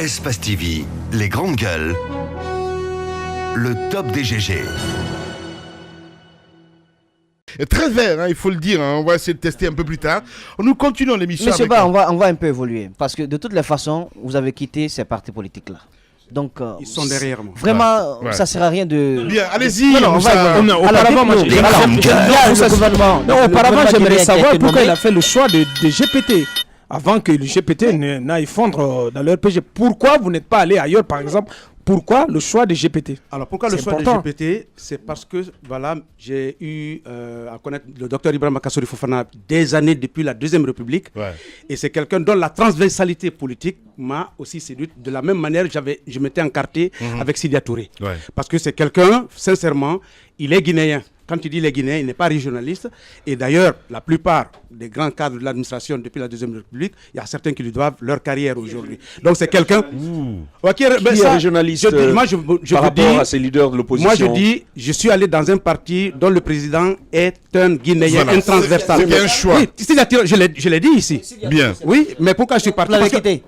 Espace TV, les grandes gueules, le top des GG. Très vert, hein, il faut le dire, hein. On va essayer de tester un peu plus tard. Nous continuons l'émission. Monsieur Ba, on va un peu évoluer, parce que de toutes les façons, vous avez quitté ces partis politiques-là. Donc, ils sont derrière moi. Vraiment, Ouais. ça ne sert à rien de... Bien, allez-y. Auparavant, j'aimerais savoir pourquoi il a fait le choix de GPT. Avant que le GPT n'aille fondre dans le RPG. Pourquoi vous n'êtes pas allé ailleurs, par exemple? Pourquoi le choix de GPT? Alors pourquoi le choix de GPT? C'est parce que voilà, j'ai eu à connaître le docteur Ibrahima Kassori Fofana des années depuis la Deuxième République. Ouais. Et c'est quelqu'un dont la transversalité politique m'a aussi séduite. De la même manière, je m'étais encarté avec Sidia Touré. Ouais. Parce que c'est quelqu'un, sincèrement, il est guinéen. Quand il dit les Guinéens, il n'est pas régionaliste. Et d'ailleurs, la plupart des grands cadres de l'administration depuis la Deuxième République, il y a certains qui lui doivent leur carrière aujourd'hui. Donc c'est quelqu'un qui est régionaliste par rapport à ces leaders de l'opposition. Moi je dis, je suis allé dans un parti dont le président est un Guinéen, un transversal. C'est un choix. Oui, je l'ai dit ici. Bien. Oui, mais pourquoi je suis parti?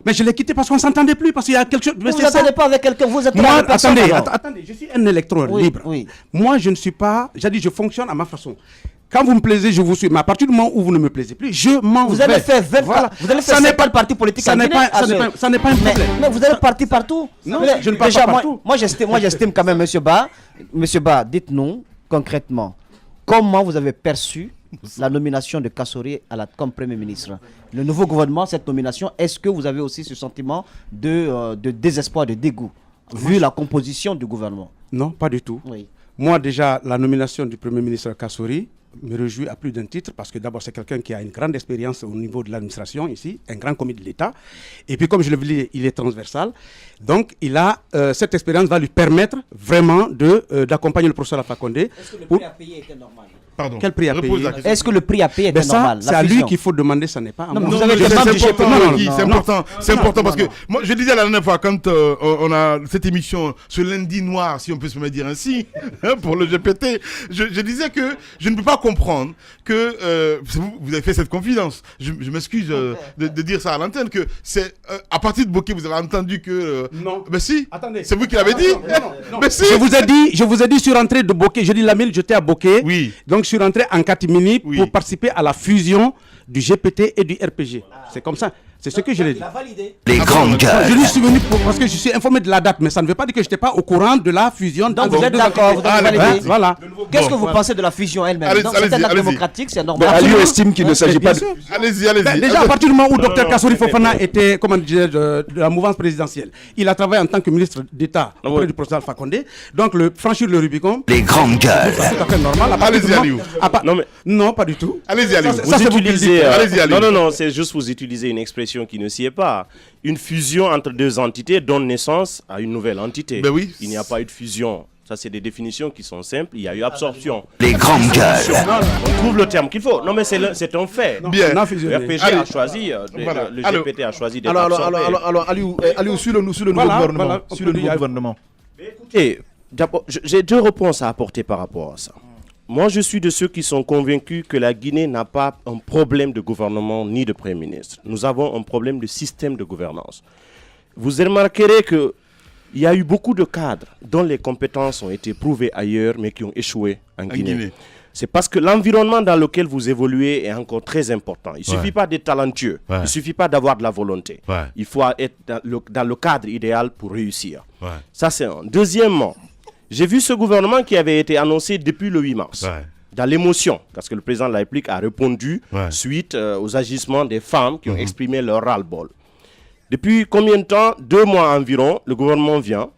Mais je l'ai quitté parce qu'on ne s'entendait plus, parce qu'il y a quelque chose... Vous ne s'entendez pas avec quelqu'un, vous êtes moi, attendez, je suis un électron libre. Oui. Moi, je ne suis pas... J'ai dit, je fonctionne à ma façon. Quand vous me plaisez, je vous suis. Mais à partir du moment où vous ne me plaisez plus, je m'en vais. Vous allez faire 20 voilà. Vous allez faire 50 partis politiques en Guinée. Ça n'est pas un problème. Mais vous allez partir partout. Non, je ne pars pas partout. Moi, j'estime quand même, Monsieur Ba. Monsieur Ba, dites-nous concrètement, comment vous avez perçu la nomination de Kassori comme Premier ministre? Le nouveau gouvernement, cette nomination, est-ce que vous avez aussi ce sentiment de désespoir, de dégoût, vu la composition du gouvernement? Non, pas du tout. Oui. Moi, déjà, la nomination du Premier ministre Kassori me réjouit à plus d'un titre, parce que d'abord, c'est quelqu'un qui a une grande expérience au niveau de l'administration ici, un grand commis de l'État. Et puis, comme je le dis, il est transversal. Donc, cette expérience va lui permettre vraiment d'accompagner le professeur Alpha Condé. Est-ce que le prix à payer était normal? Pardon. Quel prix à payer? Est-ce que le prix à payer était normal? C'est à lui qu'il faut demander, ça n'est pas à moi. Vous avez c'est important parce que moi je disais la dernière fois quand on a cette émission ce lundi noir, si on peut se me dire ainsi, pour le GPT, je disais que je ne peux pas comprendre que vous avez fait cette confidence. Je m'excuse de dire ça à l'antenne, que c'est à partir de Bokeh vous avez entendu que non. Mais si. Attendez. C'est vous qui l'avez dit. Non. Mais si. Je vous ai dit sur entrée de Bokeh. Je dis Lamine, j'étais à Bokeh. Oui. Donc je suis rentré en catimini pour participer à la fusion du GPT et du RPG. C'est comme ça. C'est ce que je l'ai dit. Les grandes gueules. Je lui suis venu parce que je suis informé de la date, mais ça ne veut pas dire que je n'étais pas au courant de la fusion. Donc vous êtes d'accord, vous avez validé. Voilà. Qu'est-ce que vous pensez de la fusion elle-même? C'est un acte démocratique, c'est normal. Ali estime qu'il ne s'agit pas de... Allez-y. Déjà, à partir du moment où Dr Kassori Fofana était, comment dire, de la mouvance présidentielle, il a travaillé en tant que ministre d'État auprès du professeur Alpha Condé. Donc, franchir le Rubicon, Les grandes gueules. c'est tout à fait normal. Allez-y, Aliou. Non, pas du tout. Allez-y, Aliou. Ça, c'est vous qui le dites. Allez-y, Aliou. Non, c'est juste vous utilisez une expression qui ne s'y est pas. Une fusion entre deux entités donne naissance à une nouvelle entité. Ben oui. Il n'y a pas eu de fusion. Ça, c'est des définitions qui sont simples. Il y a eu absorption. Les grandes gueules. On trouve le terme qu'il faut. Non, mais c'est un fait. Bien. On a Le fusionné. RPG Allez. a choisi, Voilà. le Alors- GPT a choisi d'être Alors, absorbé. Aliou, sur le nouveau Voilà, gouvernement. voilà. Sur le nouveau gouvernement. Écoutez, d'abord, j'ai deux réponses à apporter par rapport à ça. Moi, je suis de ceux qui sont convaincus que la Guinée n'a pas un problème de gouvernement ni de Premier ministre. Nous avons un problème de système de gouvernance. Vous remarquerez qu'il y a eu beaucoup de cadres dont les compétences ont été prouvées ailleurs, mais qui ont échoué en Guinée. C'est parce que l'environnement dans lequel vous évoluez est encore très important. Il ne suffit pas d'être talentueux, il ne suffit pas d'avoir de la volonté. Il faut être dans le cadre idéal pour réussir. Ça, c'est un. Deuxièmement, j'ai vu ce gouvernement qui avait été annoncé depuis le 8 mars. Dans l'émotion, parce que le président de la République a répondu suite aux agissements des femmes qui ont exprimé leur ras-le-bol. Depuis combien de temps? 2 mois environ, le gouvernement vient.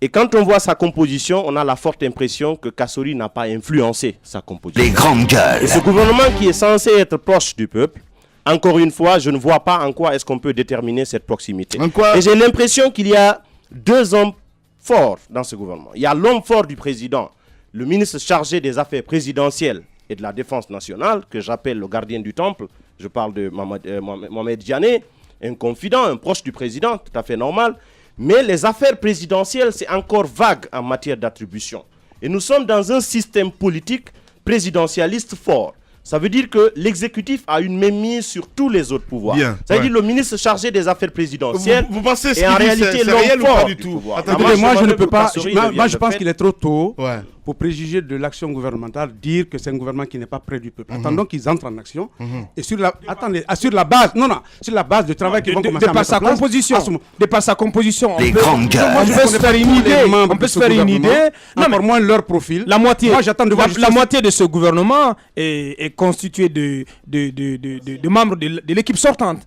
Et quand on voit sa composition, on a la forte impression que Kassori n'a pas influencé sa composition. Les grandes gueules. Et ce gouvernement qui est censé être proche du peuple, encore une fois, je ne vois pas en quoi est-ce qu'on peut déterminer cette proximité. En quoi? Et j'ai l'impression qu'il y a 2 hommes forts dans ce gouvernement. Il y a l'homme fort du président, le ministre chargé des affaires présidentielles et de la défense nationale, que j'appelle le gardien du temple. Je parle de Mohamed Diané, un confident, un proche du président, tout à fait normal. Mais les affaires présidentielles, c'est encore vague en matière d'attribution. Et nous sommes dans un système politique présidentialiste fort. ça veut dire que l'exécutif a une mainmise sur tous les autres pouvoirs. Bien, Ça veut dire le ministre chargé des affaires présidentielles. Vous pensez ce et en qu'il dit, réalité, c'est l'homme réel ou fort pas du du tout? pouvoir. Attendez, Écoutez, moi je ne peux pas. Kassory Moi devient je pense le qu'il est trop tôt Ouais. pour préjuger de l'action gouvernementale, dire que c'est un gouvernement qui n'est pas près du peuple. Attendons qu'ils entrent en action. Et sur la, attendez, sur la base, sur la base du travail qu'ils vont commencer à par mettre sa en place, composition. à ce moment- De par sa composition. Les on peut- grandes gueules. Moi, je peux se faire une tous les idée. membres On de peut ce se faire une idée. gouvernement, Non, mais encore moins leur profil. la moitié, Moi, j'attends de voir la moitié de ce gouvernement est constituée de membres de l'équipe sortante.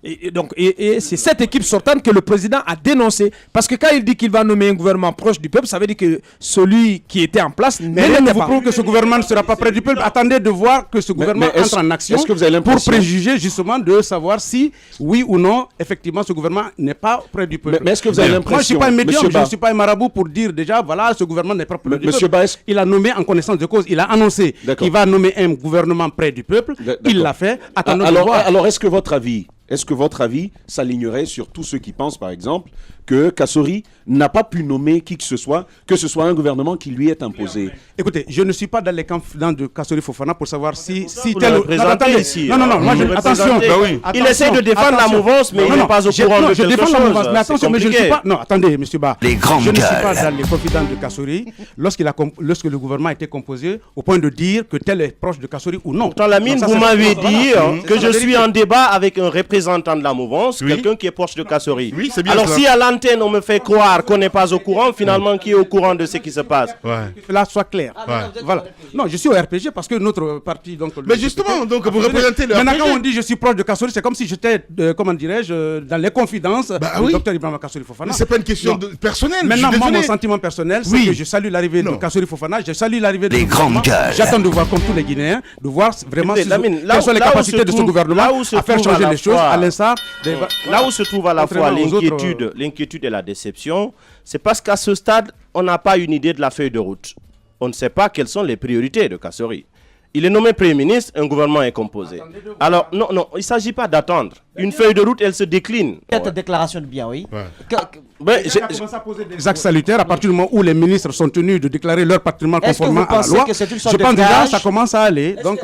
Et c'est cette équipe sortante que le président a dénoncé. Parce que quand il dit qu'il va nommer un gouvernement proche du peuple, ça veut dire que celui qui était en place Mais rien ne n'était vous pas. prouve que ce gouvernement ne sera pas près du peuple. Attendez de voir que ce gouvernement mais est-ce- entre en action est-ce que vous avez pour l'impression- préjuger justement de savoir si, oui ou non, effectivement, ce gouvernement n'est pas près du peuple. Mais est-ce que vous avez Moi, je ne suis l'impression, pas un médium, Monsieur je ne Ba- suis pas un marabout pour dire déjà, voilà, ce gouvernement n'est pas près du Monsieur peuple. Ba, est-ce- Il a nommé en connaissance de cause, il a annoncé D'accord. qu'il va nommer un gouvernement près du peuple. D'accord. Il l'a fait. Attendons de voir. Alors, est-ce que votre avis s'alignerait sur tous ceux qui pensent, par exemple, que Kassory n'a pas pu nommer qui que ce soit un gouvernement qui lui est imposé? Écoutez, je ne suis pas dans les confidents de Kassory Fofana pour savoir si Vous tel le ou... représentez attendez. ici, Non, hein. moi, Vous le attention. représentez. Bah oui. Il essaie de défendre la mouvance, mais il n'est pas au courant de je quelque défends la chose. mouvance, mais C'est attention, mais je ne suis compliqué. pas... Non, attendez, monsieur Ba. Les grandes Je ne suis gueules. pas dans les confidents de Kassory lorsque le gouvernement a été composé au point de dire que tel est proche de Kassory ou non. Pourtant, Lamine, Donc ça, vous c'est- m'avez voilà. dit C'est que ça, je la suis vérité. en débat avec un représentant de la mouvance, Oui. quelqu'un qui est proche de Kassory. Oui, c'est bien Alors, cela. si à l'antenne, on me fait croire qu'on n'est pas au courant, finalement, qui est au courant de ce qui se passe? Ouais. Que cela soit clair. Voilà. Non, je suis au RPG parce que notre parti... Donc, le Mais justement, donc, vous Attendez, représentez le Maintenant, RPG. quand on dit je suis proche de Kassory, c'est comme si j'étais, comment dirais-je, dans les confidences Bah du oui. docteur Ibrahima Kassory Fofana. Mais c'est pas une question Non. personnelle. Maintenant, je suis moi, mon désolé. sentiment personnel, c'est Oui. que je salue l'arrivée de Non. Kassory Fofana, je salue l'arrivée de Les ce gouvernement. grandes gueules. J'attends de voir, comme tous les Guinéens, de voir vraiment Écoutez, Lamine, quelles sont les là où capacités se de ce trouve- gouvernement là où se à faire trouve changer à la les choses, fois- à l'instar des... Là où se trouve à la fois Contrairement aux autres, l'inquiétude et la déception, c'est parce qu'à ce stade, on n'a pas une idée de la feuille de route. On ne sait pas quelles sont les priorités de Kassory. Il est nommé Premier ministre, un gouvernement est composé. Alors, non, il ne s'agit pas d'attendre. Une feuille de route, elle se décline. Cette déclaration de bien, oui. Ouais. Ben, On a commencé à poser des actes salutaires à partir du moment où les ministres sont tenus de déclarer leur patrimoine Est-ce que conformément vous à la pensez loi. que c'est une sorte Je de pense déjà gage ça commence à aller. Donc,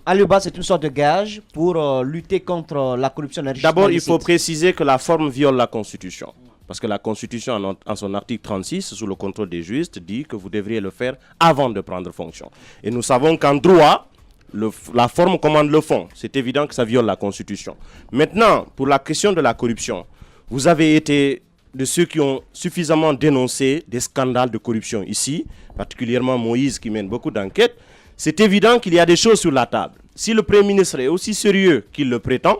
Aliouba, c'est une sorte de gage pour lutter contre la corruption et l'enrichissement D'abord, il faut illicite. préciser que la forme viole la Constitution. Parce que la Constitution, en son article 36, sous le contrôle des juristes, dit que vous devriez le faire avant de prendre fonction. Et nous savons qu'en droit, la forme commande le fond. C'est évident que ça viole la Constitution. Maintenant, pour la question de la corruption, vous avez été de ceux qui ont suffisamment dénoncé des scandales de corruption ici, particulièrement Moïse qui mène beaucoup d'enquêtes. C'est évident qu'il y a des choses sur la table. Si le Premier ministre est aussi sérieux qu'il le prétend,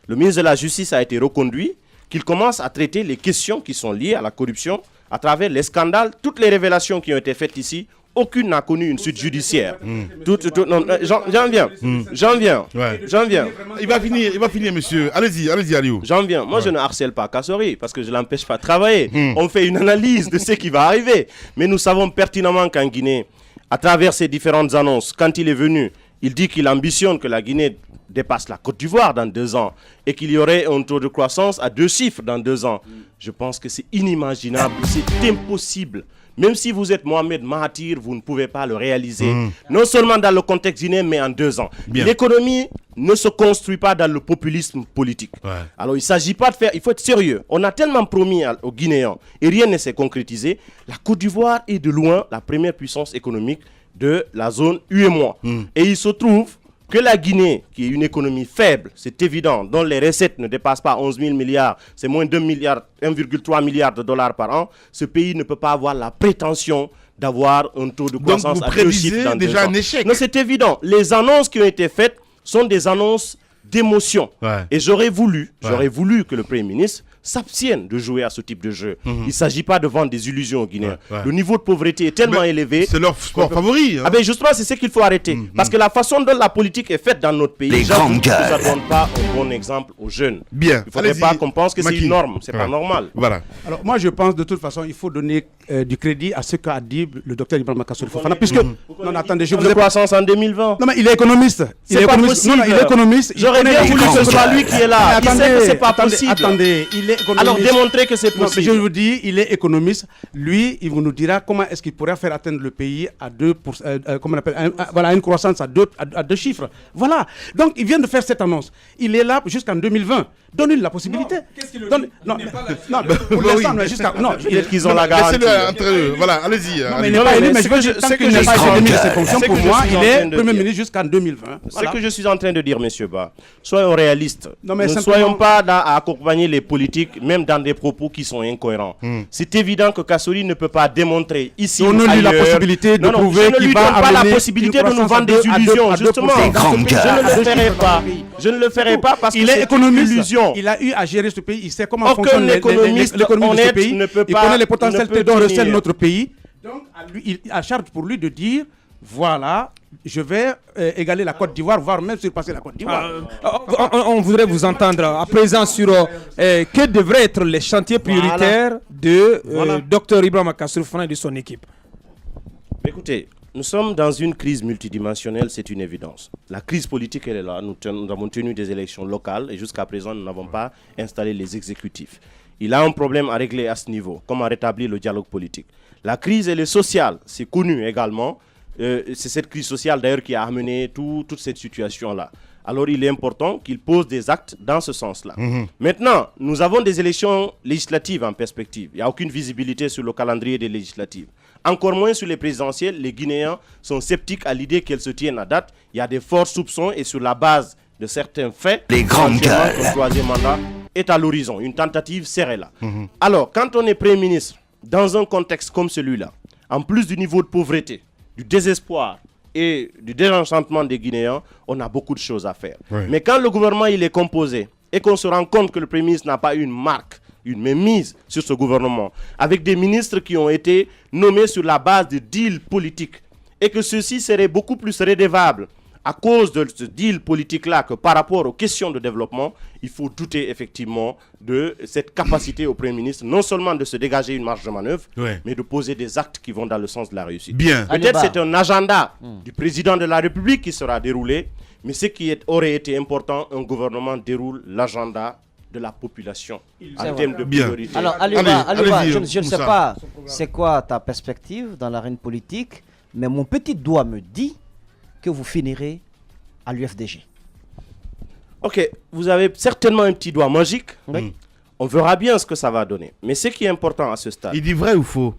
le ministre de la Justice a été reconduit, qu'il commence à traiter les questions qui sont liées à la corruption à travers les scandales, toutes les révélations qui ont été faites ici. Aucune n'a connu une suite judiciaire. J'en viens. Ouais. Il va finir, monsieur. Allez-y, Aliou. J'en viens. Moi, je ne harcèle pas Kassory parce que je ne l'empêche pas de travailler. On fait une analyse de ce qui va arriver. Mais nous savons pertinemment qu'en Guinée, à travers ces différentes annonces, quand il est venu, il dit qu'il ambitionne que la Guinée dépasse la Côte d'Ivoire dans 2 ans et qu'il y aurait un taux de croissance à 2 chiffres dans 2 ans. Je pense que c'est inimaginable, c'est impossible. Même si vous êtes Mohamed Mahathir, vous ne pouvez pas le réaliser. Non seulement dans le contexte guinéen, mais en 2 ans. Bien. L'économie ne se construit pas dans le populisme politique. Ouais. Alors il ne s'agit pas de faire... Il faut être sérieux. On a tellement promis aux Guinéens et rien ne s'est concrétisé. La Côte d'Ivoire est de loin la première puissance économique de la zone UEMOA. Et il se trouve que la Guinée, qui est une économie faible, c'est évident, dont les recettes ne dépassent pas 11 000 milliards, c'est moins de 1,3 milliard de dollars par an, ce pays ne peut pas avoir la prétention d'avoir un taux de croissance vous à 2 prédisez chiffres dans 2 déjà ans. un échec. Non, c'est évident. Les annonces qui ont été faites sont des annonces d'émotion. Ouais. Et j'aurais voulu que le Premier ministre s'abstienne de jouer à ce type de jeu. Il ne s'agit pas de vendre des illusions aux Guinéens. Ouais, ouais. Le niveau de pauvreté est tellement Mais élevé. C'est leur sport favori. hein. Ah ben justement, c'est ce qu'il faut arrêter. Parce que la façon dont la politique est faite dans notre pays, Les j'avoue grandes que ça gueules. ne donne pas un bon exemple aux jeunes. Bien. Il ne faudrait Allez-y. pas qu'on pense que c'est Maki. une norme. C'est pas Ouais. normal. Voilà. Alors moi je pense de toute façon il faut donner du crédit à ce qu'a dit le docteur Ibrahima Kassory Fofana puisque non attendez je vous De ai pas croissance en 2020. non mais il est économiste. C'est pas possible. Non, il est économiste. Je j'aurais bien voulu que ce soit lui qui est là. Il sait que c'est pas possible. Attendez, il est économiste. Alors démontrez que c'est Non, mais possible. je vous dis, il est économiste. Lui, il vous nous dira comment est-ce qu'il pourrait faire atteindre le pays à 2%, comment on appelle, voilà, une croissance à deux chiffres. Voilà. Donc, il vient de faire cette annonce. Il est là jusqu'en 2020. Donne-lui la possibilité. Qu'est-ce qu'il le Donne- dit? Non, Il n'est pas là. non, pour Bah l'instant, oui. mais jusqu'à. Non, Peut-être qu'ils ont la garantie. Laissez-le entre eux. Voilà, allez-y. Non, mais allez-y. il n'est pas élu, mais je veux dire, c'est tant que qu'il je n'est pas suis été démis de en ses train- fonctions, c'est pour que je moi, suis il en train est de Premier dire. ministre jusqu'en 2020. Ce Voilà. que je suis en train de dire, monsieur Ba, soyons réalistes. Non, mais ne simplement- soyons pas là à accompagner les politiques, même dans des propos qui sont incohérents. C'est évident que Kassori ne peut pas démontrer ici ou Donnons-lui la ailleurs. possibilité de Non, non, prouver je ne qu'il lui va donne pas la amener possibilité une de nous croissance vendre des à deux- illusions, à 2%. justement. Des grandes Je gueules. ne le ferai pas. Je ne le ferai pas parce que Il est c'est une économiste. illusion. Il a eu à gérer ce pays. Il sait comment Aucun fonctionne économiste l'économie de ce honnête pays. ne peut Il pas- connaît les ne potentialités peut dont recèle tenir. notre pays. Donc, à charge pour lui de dire voilà, je vais égaler la Côte d'Ivoire, voire même surpasser la Côte d'Ivoire. On voudrait vous entendre à présent sur que devraient être les chantiers prioritaires de Dr Ibrahima Kassory Fofana et de son équipe. Écoutez, nous sommes dans une crise multidimensionnelle, c'est une évidence. La crise politique, elle est là. Nous avons tenu des élections locales et jusqu'à présent, nous n'avons pas installé les exécutifs. Il a un problème à régler à ce niveau, comment rétablir le dialogue politique. La crise, elle est sociale, c'est connu également. C'est cette crise sociale d'ailleurs qui a amené toute cette situation-là. Alors il est important qu'il pose des actes dans ce sens-là. Maintenant, nous avons des élections législatives en perspective. Il n'y a aucune visibilité sur le calendrier des législatives. Encore moins sur les présidentielles, les Guinéens sont sceptiques à l'idée qu'elles se tiennent à date. Il y a des forts soupçons et sur la base de certains faits, Les grandes éventuellement, gueules. que le troisième mandat est à l'horizon. Une tentative serait là. Alors, quand on est Premier ministre, dans un contexte comme celui-là, en plus du niveau de pauvreté, du désespoir et du désenchantement des Guinéens, on a beaucoup de choses à faire. Oui. Mais quand le gouvernement il est composé et qu'on se rend compte que le Premier ministre n'a pas une marque, une mainmise sur ce gouvernement, avec des ministres qui ont été nommés sur la base de deals politiques, et que ceux-ci seraient beaucoup plus redevables à cause de ce deal politique-là que par rapport aux questions de développement, il faut douter effectivement de cette capacité au Premier ministre, non seulement de se dégager une marge de manœuvre, Ouais. mais de poser des actes qui vont dans le sens de la réussite. Bien. Peut-être Aliba. c'est un agenda du président de la République qui sera déroulé, mais ce qui aurait été important, un gouvernement déroule l'agenda de la population en termes de Bien. priorité. Alors, Allez, Aliba, allez-y, je ne sais Moussa. pas c'est quoi ta perspective dans l'arène politique, mais mon petit doigt me dit que vous finirez à l'UFDG. Ok, vous avez certainement un petit doigt magique. Oui. On verra bien ce que ça va donner. Mais ce qui est important à ce stade, Il dit vrai ou faux?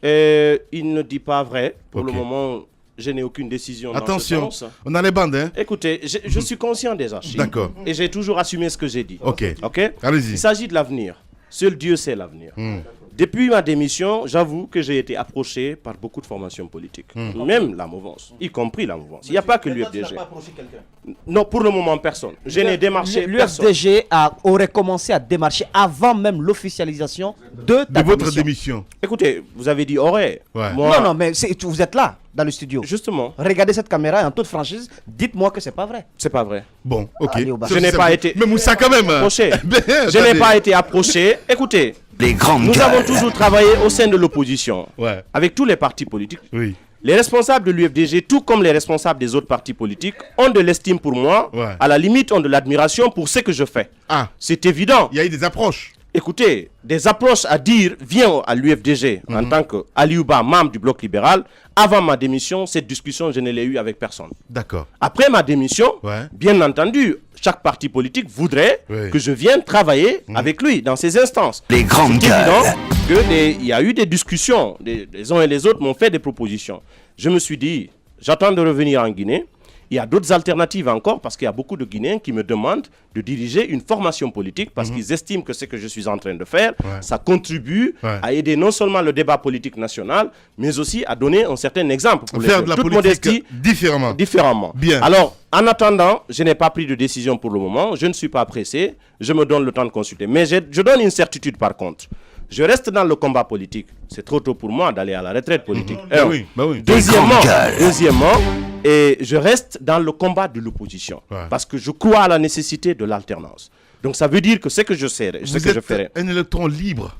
il ne dit pas vrai. Pour Ok. le moment, je n'ai aucune décision dans Attention, ce sens. on a les bandes, hein? Écoutez, je suis conscient des archives. D'accord. Et j'ai toujours assumé ce que j'ai dit. Ok. Ok. Allez-y. Il s'agit de l'avenir. Seul Dieu sait l'avenir. Depuis ma démission, j'avoue que j'ai été approché par beaucoup de formations politiques. Même la mouvance, y compris la mouvance. Il n'y a pas que l'UFDG. Non, pour le moment, personne. Je n'ai démarché personne. L'UFDG aurait commencé à démarcher avant même l'officialisation de ta De votre démission. démission. Écoutez, vous avez dit aurait. Ouais. Moi, Non, non, mais vous êtes là, dans le studio. justement, Regardez cette caméra et en toute franchise, dites-moi que c'est pas vrai. c'est pas vrai. Bon, ok. Allez au bas. Je n'ai pas été Mais Moussa, quand même. approché. Ben, Je n'ai attendez. pas été approché. Écoutez, Les grandes nous avons gueules. toujours travaillé au sein de l'opposition, Ouais. avec tous les partis politiques. Oui. Les responsables de l'UFDG, tout comme les responsables des autres partis politiques, ont de l'estime pour moi, Ouais. à la limite ont de l'admiration pour ce que je fais. Ah, C'est évident. il y a eu des approches. Écoutez, des approches à dire, viens à l'UFDG en tant que Aliouba, membre du bloc libéral. Avant ma démission, cette discussion, je ne l'ai eue avec personne. D'accord. Après ma démission, Ouais. bien entendu, chaque parti politique voudrait Oui. que je vienne travailler avec lui dans ses instances. Les grandes C'est évident gueules. qu'il y a eu des discussions. Les uns et les autres m'ont fait des propositions. Je me suis dit, j'attends de revenir en Guinée. Il y a d'autres alternatives encore parce qu'il y a beaucoup de Guinéens qui me demandent de diriger une formation politique parce qu'ils estiment que ce que je suis en train de faire, Ouais. ça contribue Ouais. à aider non seulement le débat politique national, mais aussi à donner un certain exemple pour les Faire jeunes. de la Toute politique modestie, différemment. différemment. Bien. Alors, en attendant, je n'ai pas pris de décision pour le moment. Je ne suis pas pressé. Je me donne le temps de consulter. Mais je donne une certitude par contre. Je reste dans le combat politique. C'est trop tôt pour moi d'aller à la retraite politique. Bah oui, bah oui. Deuxièmement, Grande gueule. deuxièmement, et je reste dans le combat de l'opposition. Ouais. Parce que je crois à la nécessité de l'alternance. Donc ça veut dire que ce que je ferai, ce Vous que je êtes ferai, un électron libre.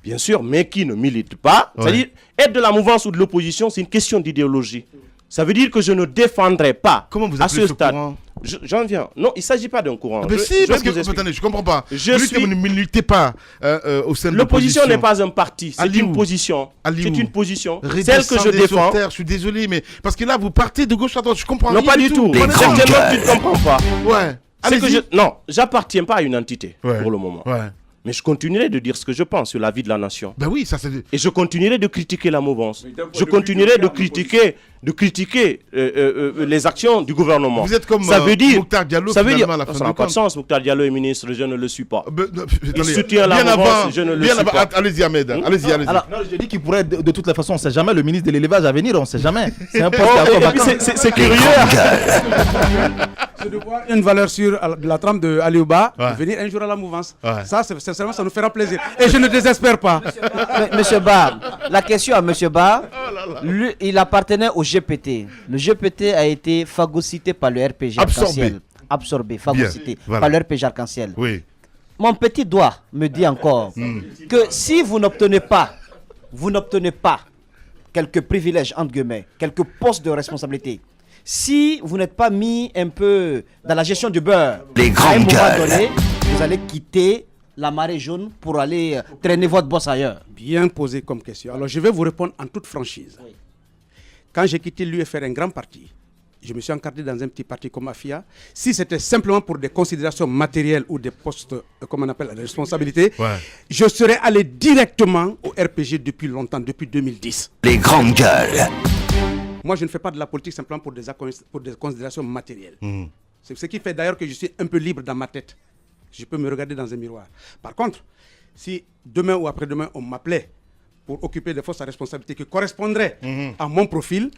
bien sûr, mais qui ne milite pas, Ouais. c'est-à-dire être de la mouvance ou de l'opposition, c'est une question d'idéologie. Ça veut dire que je ne défendrai pas Comment vous à appelez ce ce stade. courant? J'en viens. Non, il ne s'agit pas d'un courant. Mais si, parce que attendez, je comprends pas. Vous ne militez pas au sein de l'opposition n'est pas un parti, c'est une position. C'est une position. Celle que je défends. Je suis désolé, mais parce que là, vous partez de gauche à droite, je comprends. Non, pas du tout. Certainement, tu ne comprends pas. Ouais. Non, j'appartiens pas à une entité pour le moment. Ouais. Mais je continuerai de dire ce que je pense sur la vie de la nation. Ben oui, ça c'est... Et je continuerai de critiquer la mouvance. Je continuerai de critiquer les actions du gouvernement. Vous êtes comme ça veut dire, Mokhtar Diallo, ça veut dire, à la fin ça n'a pas de sens. Mokhtar Diallo est ministre, je ne le suis pas. Il soutient la mouvance, je ne le suis pas. Allez-y Ahmed, allez-y. Alors, je dis qu'il pourrait, de toute la façon, on ne sait jamais, le ministre de l'élevage à venir, on ne sait jamais. C'est un poste c'est curieux. Je devoir une valeur sûre de la trame de Aliouba, venir un jour à la mouvance. Ça, sincèrement, ça nous fera plaisir. Et je ne désespère pas. Monsieur Ba, la question à Monsieur Ba, lui, il appartenait au GPT. Le GPT a été phagocyté par le RPG Arc-en-Ciel. Absorbé, phagocyté par le RPG Arc-en-Ciel. Oui. Mon petit doigt me dit encore que si vous n'obtenez pas quelques privilèges, entre guillemets, quelques postes de responsabilité, si vous n'êtes pas mis un peu dans la gestion du beurre, à un moment donné, vous allez quitter la marée jaune pour aller traîner votre boss ailleurs. Bien posé comme question. Alors je vais vous répondre en toute franchise. Oui. Quand j'ai quitté l'UFR, un grand parti, je me suis encadré dans un petit parti comme AFIA. Si c'était simplement pour des considérations matérielles ou des postes, comme on appelle, la responsabilité, je serais allé directement au RPG depuis longtemps, depuis 2010. Les grandes gueules. Moi, je ne fais pas de la politique simplement pour des considérations matérielles. C'est ce qui fait d'ailleurs que je suis un peu libre dans ma tête. Je peux me regarder dans un miroir. Par contre, si demain ou après-demain, on m'appelait pour occuper des postes à responsabilité qui correspondraient à mon profil,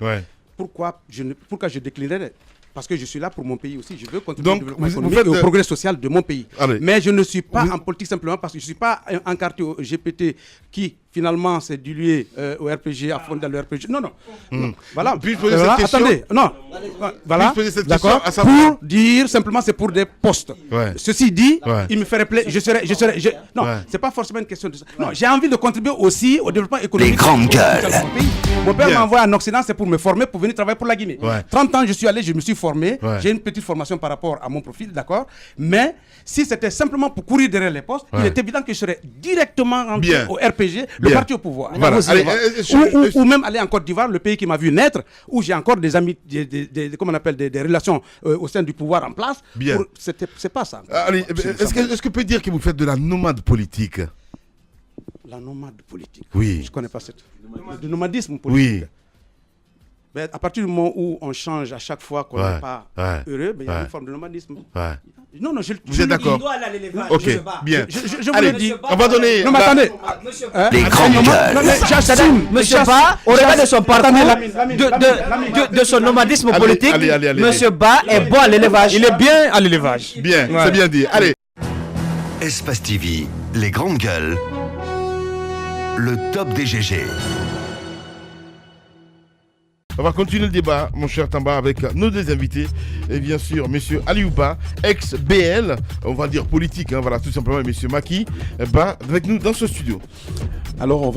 pourquoi je déclinerais? Parce que je suis là pour mon pays aussi. Je veux contribuer au développement économique et au progrès social de mon pays. Allez. Mais je ne suis pas en politique simplement parce que je ne suis pas encarté au GPT qui finalement s'est dilué au RPG, à fond dans le RPG. Non. Voilà. Puis-je poser cette question? Attendez, non. Voilà. D'accord. Pour dire simplement c'est pour des postes. Ceci dit, il me ferait plaisir. Non, c'est pas forcément une question de ça. Non, j'ai envie de contribuer aussi au développement économique. Les grandes gueules. Mon père m'a envoyé en Occident, c'est pour me former, pour venir travailler pour la Guinée. 30 ans, je suis allé, je me suis formé. J'ai une petite formation par rapport à mon profil, d'accord. Mais si c'était simplement pour courir derrière les postes, il est évident que je serais directement rentré au RPG, le parti au pouvoir. Voilà. Ou même aller en Côte d'Ivoire, le pays qui m'a vu naître, où j'ai encore des amis, comment on appelle, des relations au sein du pouvoir en place. C'est pas ça. Allez, est-ce que peut dire que vous faites de la nomade politique? La nomade politique. Oui. Je ne connais pas cette. Du nomadisme politique. Oui. Mais à partir du moment où on change à chaque fois qu'on n'est pas heureux, il y a une forme de nomadisme. Non, vous êtes d'accord? Ok, bien. Je vous le dis. On va donner. Non, mais attendez. Les grandes gueules. J'assume. Monsieur Ba, au regard de son parcours, de son nomadisme politique, Monsieur Ba est bon à l'élevage. Il est bien à l'élevage. Bien, c'est bien dit. Allez. Espace TV, les grandes gueules. Le top des GG. On va continuer le débat, mon cher Tamba, avec nos deux invités. Et bien sûr, monsieur Aliouba, ex-BL, on va dire politique, voilà, tout simplement, et monsieur Macky, avec nous dans ce studio. Alors, on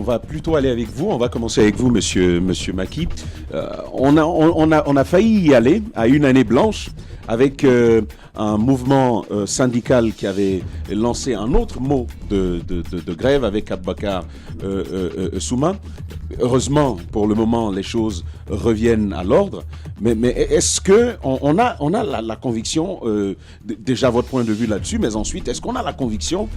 va plutôt aller avec vous. On va commencer avec vous, monsieur Macky. On a failli y aller à une année blanche avec un mouvement syndical qui avait lancé un autre mot de grève avec Aboubakar Souma. Heureusement, pour le moment, les choses reviennent à l'ordre. Mais est-ce qu'on a la conviction, déjà votre point de vue là-dessus, mais ensuite, est-ce qu'on a la conviction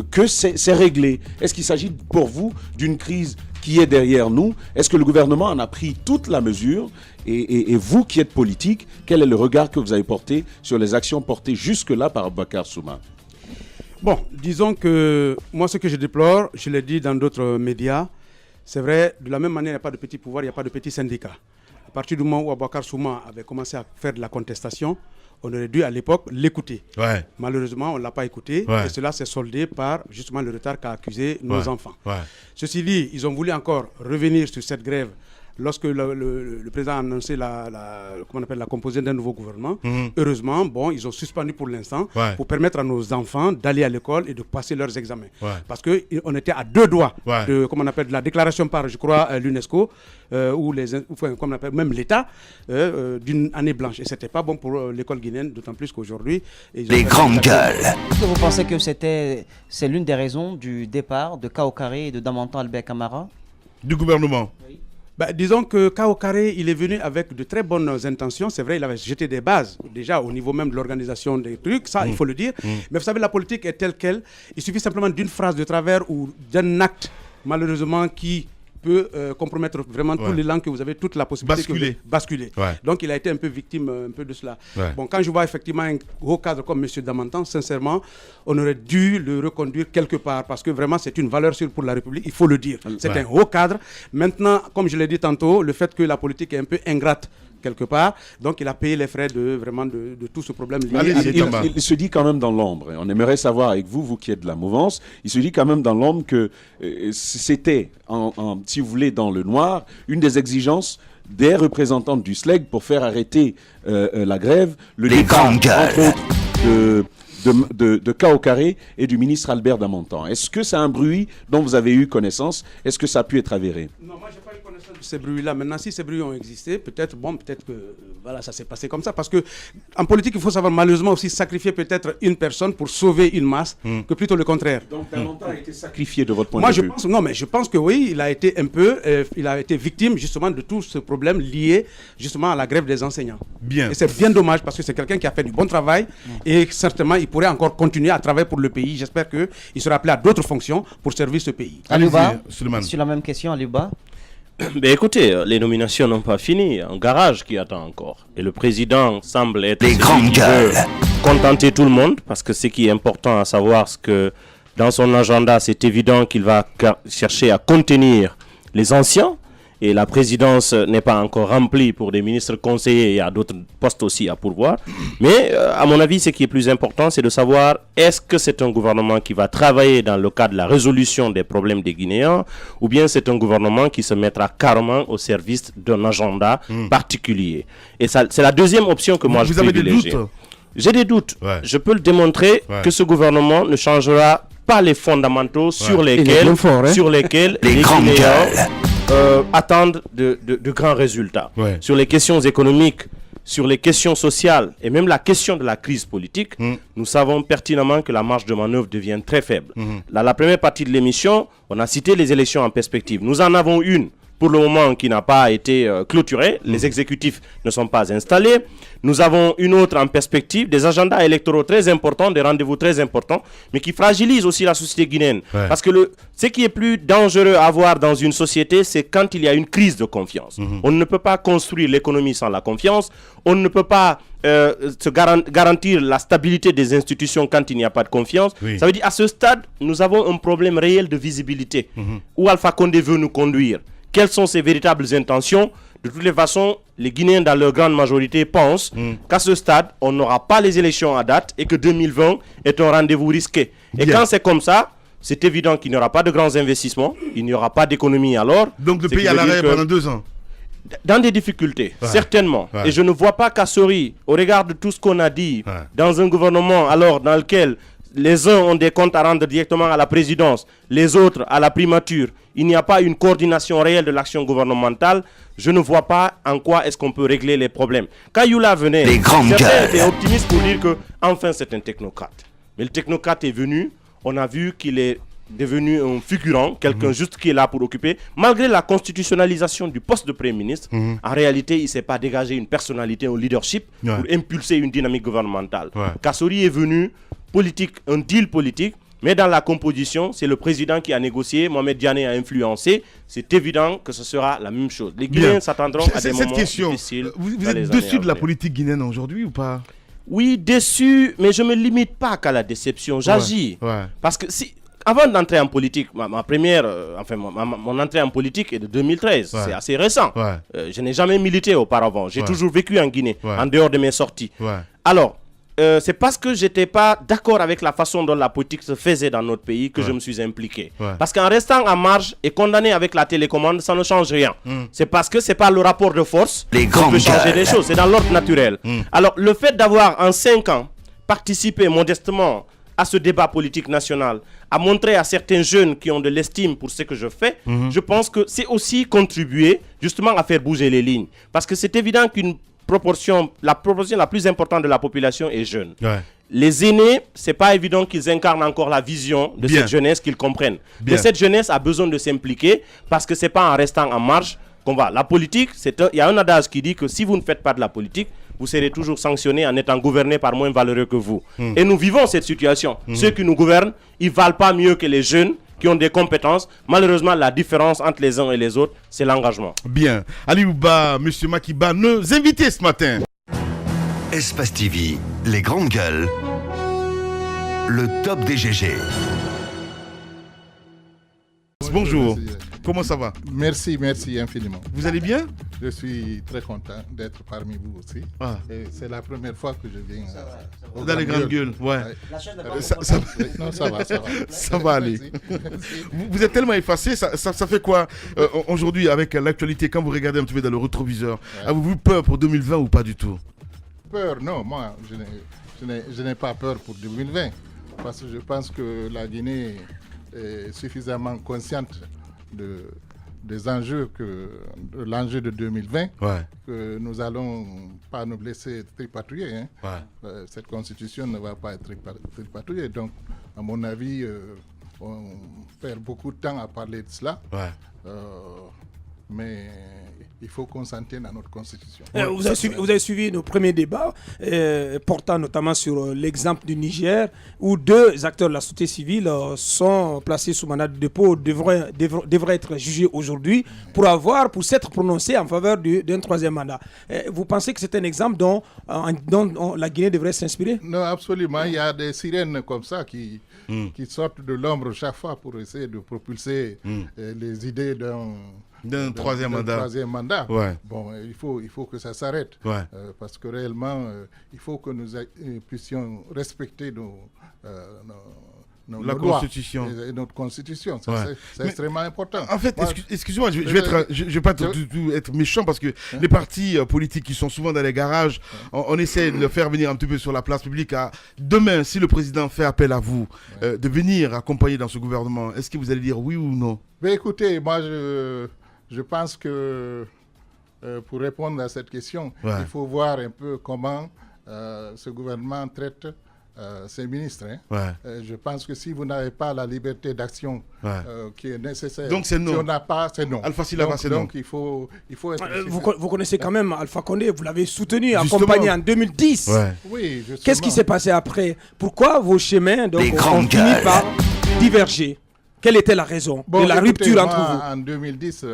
que c'est réglé? Est-ce qu'il s'agit pour vous d'une crise qui est derrière nous? Est-ce que le gouvernement en a pris toute la mesure? Et vous qui êtes politique, quel est le regard que vous avez porté sur les actions portées jusque-là par Aboubakar Souma? Bon, disons que moi, ce que je déplore, je l'ai dit dans d'autres médias, c'est vrai, de la même manière, il n'y a pas de petits pouvoirs, il n'y a pas de petits syndicats. À partir du moment où Aboubakar Souma avait commencé à faire de la contestation, on aurait dû à l'époque l'écouter. Malheureusement, on ne l'a pas écouté et cela s'est soldé par justement le retard qu'a accusé nos enfants. Ceci dit, ils ont voulu encore revenir sur cette grève lorsque le président a annoncé comment on appelle, la composition d'un nouveau gouvernement, heureusement, bon, ils ont suspendu pour l'instant pour permettre à nos enfants d'aller à l'école et de passer leurs examens. Parce qu'on était à 2 doigts de, comment on appelle, de la déclaration par, je crois, l'UNESCO, ou comme on appelle, même l'État, d'une année blanche. Et ce n'était pas bon pour l'école guinéenne, d'autant plus qu'aujourd'hui... Les grandes gueules. Est-ce que vous pensez que c'est l'une des raisons du départ de Kaokare et de Damantan Albert Camara du gouvernement? Disons que Kaokare, il est venu avec de très bonnes intentions. C'est vrai, il avait jeté des bases, déjà au niveau même de l'organisation des trucs, ça, il faut le dire. Mais vous savez, la politique est telle qu'elle. Il suffit simplement d'une phrase de travers ou d'un acte, malheureusement, qui peut compromettre vraiment tous les langues que vous avez, toute la possibilité de basculer. Donc il a été un peu victime un peu de cela. Bon, quand je vois effectivement un haut cadre comme M. Damantan, sincèrement, on aurait dû le reconduire quelque part parce que vraiment c'est une valeur sûre pour la République, il faut le dire. C'est un haut cadre. Maintenant, comme je l'ai dit tantôt, le fait que la politique est un peu ingrate quelque part, donc il a payé les frais de tout ce problème lié il se dit quand même dans l'ombre, et on aimerait savoir avec vous qui êtes de la mouvance, il se dit quand même dans l'ombre que c'était, si vous voulez, dans le noir, une des exigences des représentants du SLEG pour faire arrêter la grève, le départ, entre autres, de Kaokare et du ministre Albert Damantan. Est-ce que c'est un bruit dont vous avez eu connaissance? Est-ce que ça a pu être avéré? Non, moi, je n'ai pas eu connaissance de ces bruits-là. Maintenant, si ces bruits ont existé, peut-être que voilà, ça s'est passé comme ça. Parce qu'en politique, il faut savoir malheureusement aussi sacrifier peut-être une personne pour sauver une masse, que plutôt le contraire. Donc, Damantan a été sacrifié de votre point de vue? Je pense que oui, il a été il a été victime justement de tout ce problème lié justement à la grève des enseignants. Bien. Et c'est bien dommage parce que c'est quelqu'un qui a fait du bon travail et certainement, il pourrait encore continuer à travailler pour le pays. J'espère qu'il sera appelé à d'autres fonctions pour servir ce pays. Aliouba, sur la même question, Aliouba. Écoutez, les nominations n'ont pas fini. Un garage qui attend encore. Et le président semble être celui qui veut contenter tout le monde parce que ce qui est important à savoir, c'est que dans son agenda, c'est évident qu'il va chercher à contenir les anciens. Et la présidence n'est pas encore remplie pour des ministres conseillers. Il y a d'autres postes aussi à pourvoir. Mais à mon avis, ce qui est plus important, c'est de savoir est-ce que c'est un gouvernement qui va travailler dans le cadre de la résolution des problèmes des Guinéens ou bien c'est un gouvernement qui se mettra carrément au service d'un agenda particulier. Et ça, c'est la deuxième option que moi je privilégie. Vous avez des doutes? J'ai des doutes. Je peux le démontrer que ce gouvernement ne changera pas les fondamentaux sur lesquels les Guinéens attendent de grands résultats. Sur les questions économiques, sur les questions sociales et même la question de la crise politique, nous savons pertinemment que la marge de manœuvre devient très faible. Dans la première partie de l'émission, on a cité les élections en perspective. Nous en avons une pour le moment qui n'a pas été clôturée. Les exécutifs ne sont pas installés. Nous avons une autre en perspective, des agendas électoraux très importants, des rendez-vous très importants, mais qui fragilisent aussi la société guinéenne. Parce que ce qui est plus dangereux à voir dans une société, c'est quand il y a une crise de confiance. On ne peut pas construire l'économie sans la confiance. On ne peut pas garantir la stabilité des institutions quand il n'y a pas de confiance. Ça veut dire, à ce stade, nous avons un problème réel de visibilité. Où Alpha Condé veut nous conduire? Quelles sont ses véritables intentions? De toutes les façons, les Guinéens, dans leur grande majorité, pensent qu'à ce stade, on n'aura pas les élections à date et que 2020 est un rendez-vous risqué. Et quand c'est comme ça, c'est évident qu'il n'y aura pas de grands investissements, il n'y aura pas d'économie alors. Donc le pays à l'arrêt pendant 2 ans? Dans des difficultés, certainement. Et je ne vois pas Kassori, au regard de tout ce qu'on a dit, dans un gouvernement alors dans lequel les uns ont des comptes à rendre directement à la présidence, les autres à la primature. Il n'y a pas une coordination réelle de l'action gouvernementale. Je ne vois pas en quoi est-ce qu'on peut régler les problèmes. Quand Yula venait, certains étaient optimistes pour dire que enfin c'est un technocrate. Mais le technocrate est venu, on a vu qu'il est devenu un figurant, quelqu'un juste qui est là pour occuper. Malgré la constitutionnalisation du poste de Premier ministre, en réalité, il ne s'est pas dégagé une personnalité, un leadership pour impulser une dynamique gouvernementale. Kassori est venu politique, un deal politique, mais dans la composition, c'est le président qui a négocié, Mohamed Diané a influencé. C'est évident que ce sera la même chose. Les Guinéens s'attendront à des moments difficiles. Vous êtes déçu de la politique guinéenne aujourd'hui ou pas? Oui, déçu, mais je ne me limite pas qu'à la déception. J'agis. Parce que avant d'entrer en politique, mon entrée en politique est de 2013. C'est assez récent. Je n'ai jamais milité auparavant. J'ai toujours vécu en Guinée, en dehors de mes sorties. Alors, c'est parce que j'étais pas d'accord avec la façon dont la politique se faisait dans notre pays que je me suis impliqué. Parce qu'en restant en marge et condamné avec la télécommande, ça ne change rien. C'est parce que c'est pas le rapport de force qui peut changer les choses. C'est dans l'ordre naturel. Alors, le fait d'avoir en 5 ans participé modestement à ce débat politique national, à montrer à certains jeunes qui ont de l'estime pour ce que je fais, je pense que c'est aussi contribuer justement à faire bouger les lignes. Parce que c'est évident qu'une proportion, la proportion la plus importante de la population est jeune. Les aînés, c'est pas évident qu'ils incarnent encore la vision de cette jeunesse, qu'ils comprennent. Mais cette jeunesse a besoin de s'impliquer parce que c'est pas en restant en marge qu'on va. La politique, il y a un adage qui dit que si vous ne faites pas de la politique, vous serez toujours sanctionné en étant gouverné par moins valeureux que vous. Et nous vivons cette situation. Ceux qui nous gouvernent, ils valent pas mieux que les jeunes qui ont des compétences. Malheureusement, la différence entre les uns et les autres, c'est l'engagement. Bien. Aliou Ba, Monsieur Makiba, nos invités ce matin. Espace TV, les grandes gueules, le top des GG. Bonjour, comment ça va? Merci infiniment. Vous allez bien? Je suis très content d'être parmi vous aussi. Et c'est la première fois que je viens dans les grandes gueules. Ouais. Non, ça va. Ça va aller. Vous êtes tellement effacé, ça fait quoi aujourd'hui avec l'actualité, quand vous regardez un petit peu dans le rétroviseur? Avez-vous eu peur pour 2020 ou pas du tout? Peur, non, moi je n'ai pas peur pour 2020 parce que je pense que la Guinée est suffisamment consciente des enjeux, de l'enjeu de 2020, que nous n'allons pas nous laisser tripatouiller. Cette constitution ne va pas être tripatouillée. Donc, à mon avis, on perd beaucoup de temps à parler de cela. Mais il faut qu'on s'en tienne à notre constitution. Vous avez suivi nos premiers débats portant notamment sur l'exemple du Niger où 2 acteurs de la société civile sont placés sous mandat de dépôt, devraient être jugés aujourd'hui pour s'être prononcés en faveur d'un 3e mandat. Vous pensez que c'est un exemple dont la Guinée devrait s'inspirer? Non, absolument. Il y a des sirènes comme ça qui sortent de l'ombre chaque fois pour essayer de propulser les idées d'un 3e mandat. Bon, il faut que ça s'arrête. Parce que réellement, il faut que nous puissions respecter nos Constitution. Et notre Constitution. C'est extrêmement important. En fait, excusez-moi, je vais pas être méchant parce que les partis politiques qui sont souvent dans les garages, on essaie de le faire venir un petit peu sur la place publique. Demain, si le président fait appel à vous de venir accompagner dans ce gouvernement, est-ce que vous allez dire oui ou non? Écoutez, moi je pense que pour répondre à cette question, il faut voir un peu comment ce gouvernement traite ses ministres. Je pense que si vous n'avez pas la liberté d'action qui est nécessaire, donc c'est non. Si on n'a pas, c'est non. Alpha Sylla, c'est non. Donc il faut être... Vous connaissez quand même Alpha Condé, vous l'avez soutenu, accompagné en 2010. Oui, justement. Qu'est-ce qui s'est passé après? Pourquoi vos chemins ont fini par diverger? Quelle était la raison de la rupture entre vous? En 2010,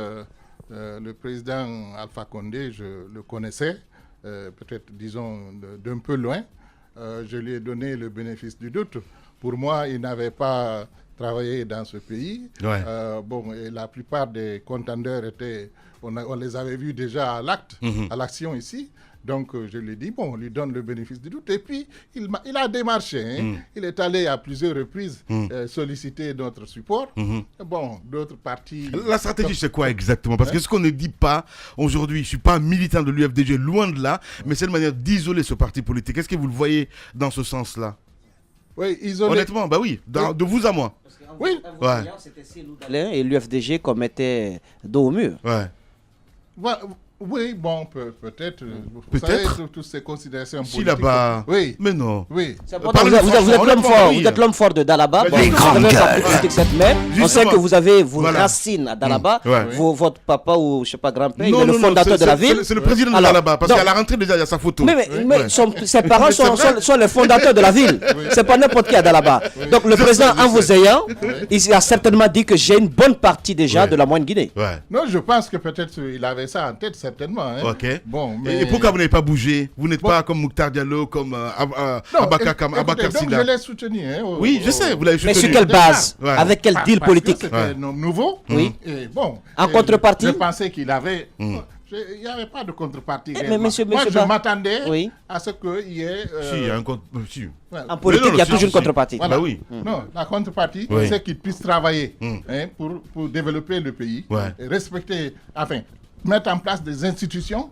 le président Alpha Condé, je le connaissais, peut-être disons d'un peu loin. Je lui ai donné le bénéfice du doute. Pour moi, il n'avait pas travaillé dans ce pays. Et la plupart des contendeurs on les avait vus déjà à l'acte, à l'action ici. Donc, je lui ai dit, on lui donne le bénéfice du doute. Et puis, il a démarché. Il est allé à plusieurs reprises solliciter notre support. D'autres partis... La stratégie, c'est quoi exactement? Parce que ce qu'on ne dit pas aujourd'hui, je ne suis pas militant de l'UFDG, loin de là, mais c'est une manière d'isoler ce parti politique. Est-ce que vous le voyez dans ce sens-là? Oui, isolé. Honnêtement, de vous à moi. Oui. C'était et l'UFDG qu'on mettait dos au mur. Oui, peut-être. Vous savez, toutes ces considérations politiques. Si là-bas. Oui. Mais non. Oui. Vous êtes l'homme fort. Vous êtes l'homme fort de Dalaba. On sait que vous avez vos racines à Dalaba. Votre papa ou je sais pas grand-père, il est le fondateur de la ville. C'est le président de Dalaba parce qu'à la rentrée déjà il y a sa photo. Mais ses parents sont les fondateurs de la ville. C'est pas n'importe qui à Dalaba. Donc le président, en vous ayant, il a certainement dit que j'ai une bonne partie déjà de la moyenne Guinée. Non, je pense que peut-être il avait ça en tête. Certainement. Et pourquoi vous n'avez pas bougé? Vous n'êtes pas comme Mouktar Diallo, comme Abakar Sylla. Je l'ai soutenu. Oui, je sais, vous l'avez soutenu. Mais sur quelle base? Avec quel deal politique? C'était nouveau. Oui. Et en contrepartie? Je pensais qu'il avait... il n'y avait pas de contrepartie. Mais monsieur Moi, je Ba, m'attendais oui, à ce qu'il y ait... Si, il y a un compte. Si. ouais. en politique, il y a toujours une contrepartie. Voilà. Bah oui. Non, la contrepartie, Oui. c'est qu'ils puissent travailler pour développer le pays, Ouais. et respecter, enfin, mettre en place des institutions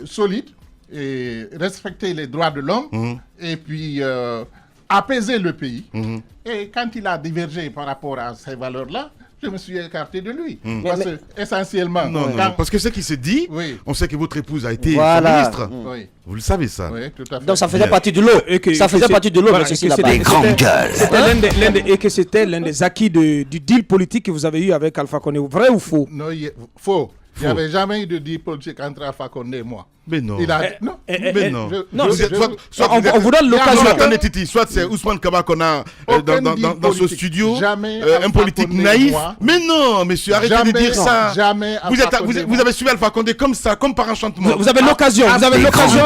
solides et respecter les droits de l'homme et puis apaiser le pays. Et quand il a divergé par rapport à ces valeurs-là, je me suis écarté de lui. Parce que, essentiellement, Non, non, parce que ce qui se dit, Oui. on sait que votre épouse a été Voilà. ministre. Oui, Vous le savez, ça. oui, tout à fait. Donc ça faisait Bien. partie de l'eau. Et que- Ça que faisait c'est- partie de l'eau, voilà, monsieur et que Silaba. c'était- grandes gueules. Et que c'était l'un des acquis du deal politique que vous avez eu avec Alpha Condé. Vrai ou faux? Non, faux. Il n'y avait jamais eu de deal politique entre Alpha Condé et moi. Mais non. Il a non. Mais non. non, Vous êtes- soit on vous êtes- vous donne l'occasion. Soit, attendez, Titi, soit c'est Ousmane Kaba qu'on a Aucun dans ce politique. studio, Jamais un Alpha politique Condé, naïf. moi. Mais non, monsieur, arrêtez de Jamais, dire non, ça. jamais Vous, Alpha êtes, Condé, vous moi. avez suivi Alpha Condé comme ça, comme par enchantement. Vous avez l'occasion, vous avez l'occasion,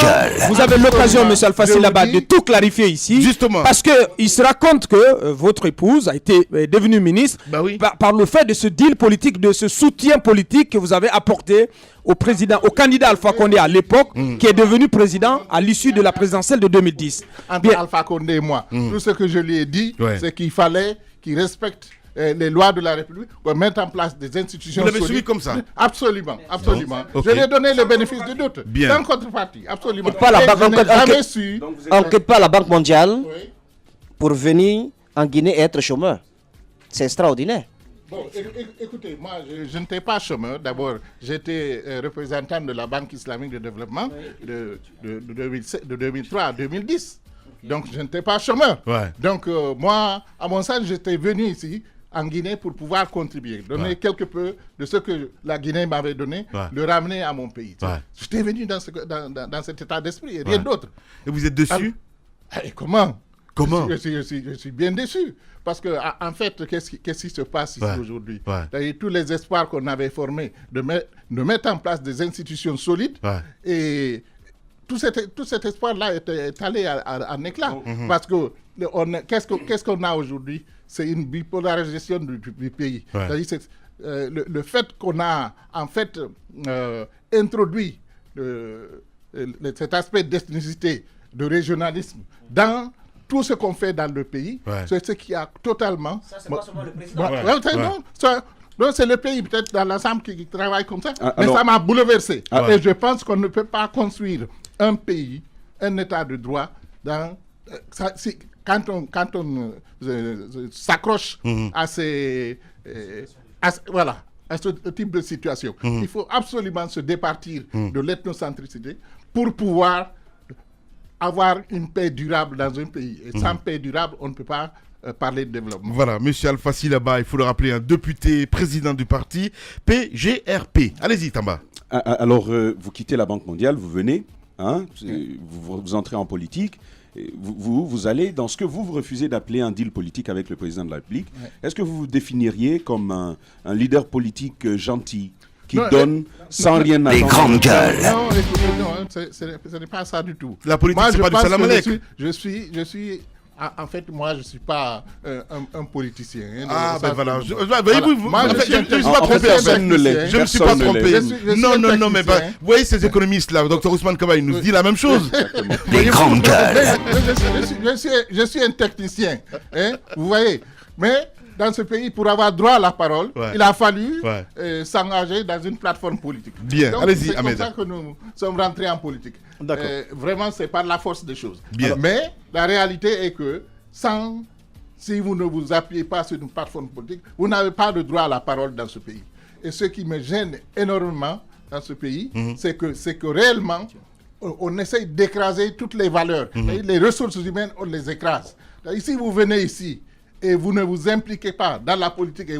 vous avez l'occasion, monsieur Alpha Je vous Silaba, dis- de tout clarifier ici. Justement. Parce qu'il se raconte que votre épouse a été devenue ministre Bah oui. par le fait de ce deal politique, de ce soutien politique que vous avez apporté au président, au candidat Alpha Condé à l'époque, qui est devenu président à l'issue de la présidentielle de 2010. Entre Bien. Alpha Condé et moi. Tout ce que je lui ai dit, Ouais. c'est qu'il fallait qu'il respecte les lois de la République, qu'on mette en place des institutions Vous l'avez solides. suivi comme ça? Absolument, absolument. Ok. Je lui ai donné le bénéfice du doute. Bien. Sans contrepartie, absolument. Et pas la Et banque- je n'ai enquête- jamais su... Enquête pas la Banque mondiale Oui. pour venir en Guinée et être chômeur. C'est extraordinaire. Bon, écoutez, moi, je n'étais pas chômeur. D'abord, j'étais représentant de la Banque islamique de développement de 2003 à 2010. Donc, je n'étais pas chômeur. Ouais. Donc, moi, à mon sens, j'étais venu ici, en Guinée, pour pouvoir contribuer, donner quelque peu de ce que la Guinée m'avait donné, Ouais. le ramener à mon pays. Ouais. J'étais venu dans cet état d'esprit, et rien d'autre. Et vous êtes dessus? Et comment? Comment? Je suis bien déçu. Parce que, en fait, qu'est-ce qui se passe ici Ouais. aujourd'hui? Ouais. C'est-à-dire tous les espoirs qu'on avait formés de mettre en place des institutions solides, Ouais. et tout cet espoir-là est allé en éclat. Parce que qu'est-ce qu'on a aujourd'hui? C'est une bipolarisation du pays. Ouais. C'est-à-dire le fait qu'on a en fait introduit cet aspect d'ethnicité, de régionalisme dans tout ce qu'on fait dans le pays, Ouais. c'est ce qui a totalement... Ça, c'est pas seulement le président. Ouais. Non, c'est le pays peut-être dans l'ensemble qui travaille comme ça, Ah, mais alors- ça m'a bouleversé. Ouais. Et je pense qu'on ne peut pas construire un pays, un état de droit, quand on s'accroche à ces... voilà, à ce type de situation. Il faut absolument se départir de l'ethnocentricité pour pouvoir avoir une paix durable dans un pays. Et sans paix durable, on ne peut pas parler de développement. Voilà, monsieur Alpha Silaba, il faut le rappeler, un député président du parti PGRP. Allez-y, Tamba. Alors, vous quittez la Banque mondiale, vous venez, hein, vous entrez en politique, et vous allez dans ce que vous refusez d'appeler un deal politique avec le président de la République. Ouais. Est-ce que vous vous définiriez comme un leader politique gentil, qui Non, donne sans rien attendre? Les grandes gueules. Non, écoutez, non, ce n'est pas ça du tout. La politique, Moi, c'est je pas du pense salam que alek. je suis en fait, moi, je ne suis pas un politicien. Hein, Ah, ça, ben voilà. c'est- Voyez-vous, Moi, en je fait, suis je me suis en pas fait, trompé. personne ne l'est. Je ne me suis pas Personne ne trompé. l'est. Je suis Non, un non, non, mais technicien. vous voyez ces économistes-là, Dr Ousmane Kaba, il nous dit la même chose. Les grandes gueules. Je suis un technicien. Hein, vous voyez. Mais dans ce pays, pour avoir droit à la parole, Ouais. il a fallu Ouais. s'engager dans une plateforme politique. Bien. Donc, Allez-y, c'est comme Ahmed. ça que nous sommes rentrés en politique. D'accord. Vraiment, c'est par la force des choses. Bien. Mais la réalité est que si vous ne vous appuyez pas sur une plateforme politique, vous n'avez pas de droit à la parole dans ce pays. Et ce qui me gêne énormément dans ce pays, c'est que réellement, on essaye d'écraser toutes les valeurs. Les ressources humaines, on les écrase. Si vous venez ici et vous ne vous impliquez pas dans la politique et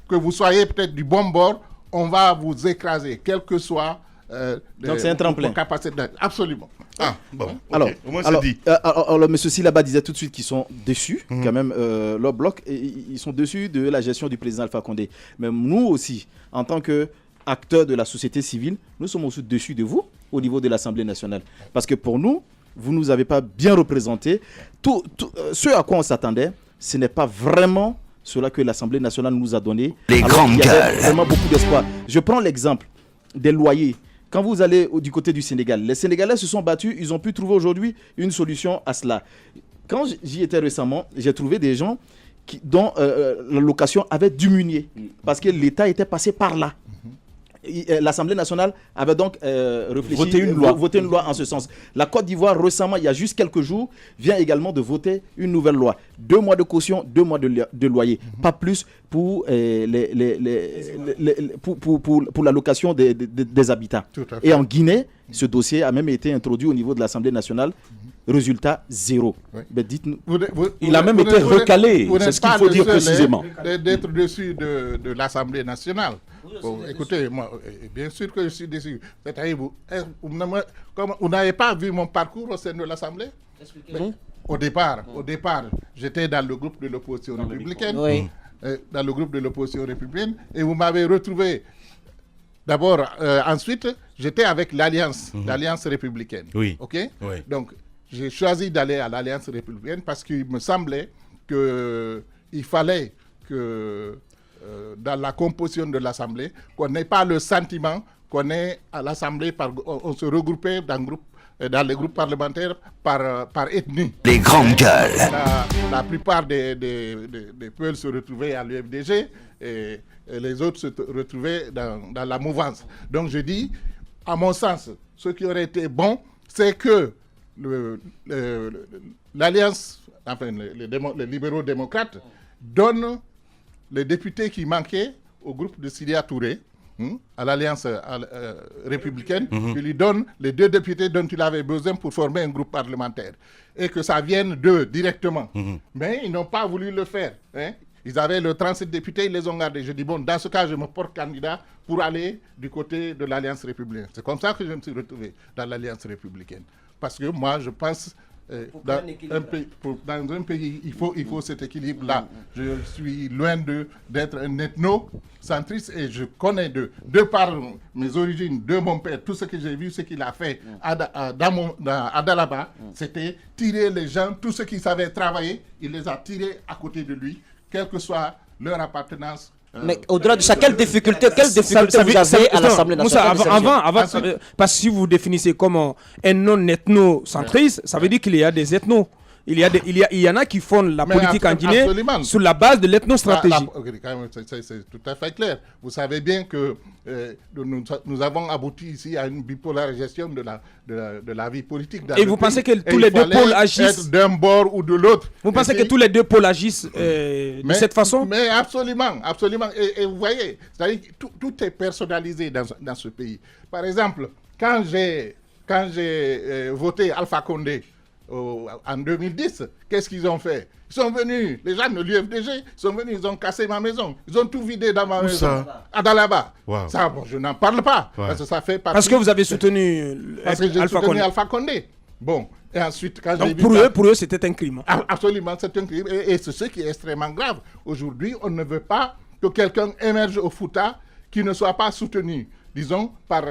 que vous soyez peut-être du bon bord, on va vous écraser, quel que soit Donc c'est un tremplin. vos capacités. Absolument. Ah, bon. ok. Alors, Au moins, alors, c'est dit. alors, M. Silaba disait tout de suite qu'ils sont déçus, quand même, leur bloc, et ils sont déçus de la gestion du président Alpha Condé. Mais nous aussi, en tant qu'acteurs de la société civile, nous sommes aussi déçus de vous au niveau de l'Assemblée nationale. Parce que pour nous, vous ne nous avez pas bien représenté. Ce à quoi on s'attendait, ce n'est pas vraiment cela que l'Assemblée nationale nous a donné. Les alors grandes qu'il y avait gueules. vraiment beaucoup d'espoir. Je prends l'exemple des loyers. Quand vous allez du côté du Sénégal, les Sénégalais se sont battus, ils ont pu trouver aujourd'hui une solution à cela. Quand j'y étais récemment, j'ai trouvé des gens dont la location avait diminué parce que l'État était passé par là. L'Assemblée nationale avait donc voté une loi en ce sens. La Côte d'Ivoire, récemment, il y a juste quelques jours, vient également de voter une nouvelle loi. 2 mois de caution, 2 mois de loyer. Pas plus pour, pour la location des habitats. Et en Guinée, ce dossier a même été introduit au niveau de l'Assemblée nationale. Résultat, 0. Oui. Mais dites-nous. Il a même été recalé, c'est ce qu'il faut dire précisément. D'être dessus de l'Assemblée nationale. Bon, écoutez, moi, bien sûr que je suis dessus. C'est-à-dire, vous n'avez pas vu mon parcours au sein de l'Assemblée? Au départ, j'étais dans le groupe de l'opposition républicaine. Oui. Dans le groupe de l'opposition républicaine. Et vous m'avez retrouvé. D'abord, ensuite, j'étais avec l'Alliance républicaine. Oui. OK? Oui. Donc, j'ai choisi d'aller à l'Alliance républicaine parce qu'il me semblait qu'il fallait que dans la composition de l'Assemblée, qu'on n'ait pas le sentiment qu'on est à l'Assemblée, on se regroupait dans les groupes parlementaires par ethnie. Les grandes gueules. La plupart des Peuls se retrouvaient à l'UFDG et les autres se retrouvaient dans la mouvance. Donc je dis, à mon sens, ce qui aurait été bon, c'est que l'Alliance, enfin les libéraux démocrates, donnent les députés qui manquaient au groupe de Sidya Touré, à l'Alliance républicaine, qui lui donne les 2 députés dont il avait besoin pour former un groupe parlementaire. Et que ça vienne d'eux directement. Mais ils n'ont pas voulu le faire. Ils avaient le 37 députés, ils les ont gardés. Je dis, bon, dans ce cas, je me porte candidat pour aller du côté de l'Alliance républicaine. C'est comme ça que je me suis retrouvé dans l'Alliance républicaine. Parce que moi, je pense... dans un pays, il faut cet équilibre-là. Je suis loin d'être un ethnocentriste et je connais de par mes origines, de mon père, tout ce que j'ai vu, ce qu'il a fait à Dalaba, c'était tirer les gens, tous ceux qui savaient travailler, il les a tirés à côté de lui, quelle que soit leur appartenance. Mais au-delà de ça, quelle difficulté vous avez à l'Assemblée nationale? Avant, parce que si vous définissez comme un non-ethnocentriste, ça veut dire qu'il y a des ethnos. Il y en a qui font la politique en Guinée sur la base de l'ethnostratégie. C'est tout à fait clair. Vous savez bien que nous avons abouti ici à une bipolarisation de la vie politique. Et vous pensez que tous les deux pôles agissent d'un bord ou de l'autre? Vous pensez que tous les deux pôles agissent de cette façon? Mais absolument, absolument. Et vous voyez, c'est-à-dire que tout est personnalisé dans ce pays. Par exemple, quand j'ai voté Alpha Condé, en 2010, qu'est-ce qu'ils ont fait? Ils sont venus, les gens de l'UFDG, sont venus, ils ont cassé ma maison. Ils ont tout vidé dans ma maison. Ça À Dalaba. Wow. Ça, bon, je n'en parle pas. Ouais. Parce que ça fait partie... Parce que vous avez soutenu Parce que j'ai Alpha soutenu Condé. Alpha Condé. Bon, et ensuite, quand j'ai Donc vu... pour eux, c'était un crime. Absolument, c'est un crime. Et c'est ce qui est extrêmement grave. Aujourd'hui, on ne veut pas que quelqu'un émerge au Fouta qui ne soit pas soutenu, disons, par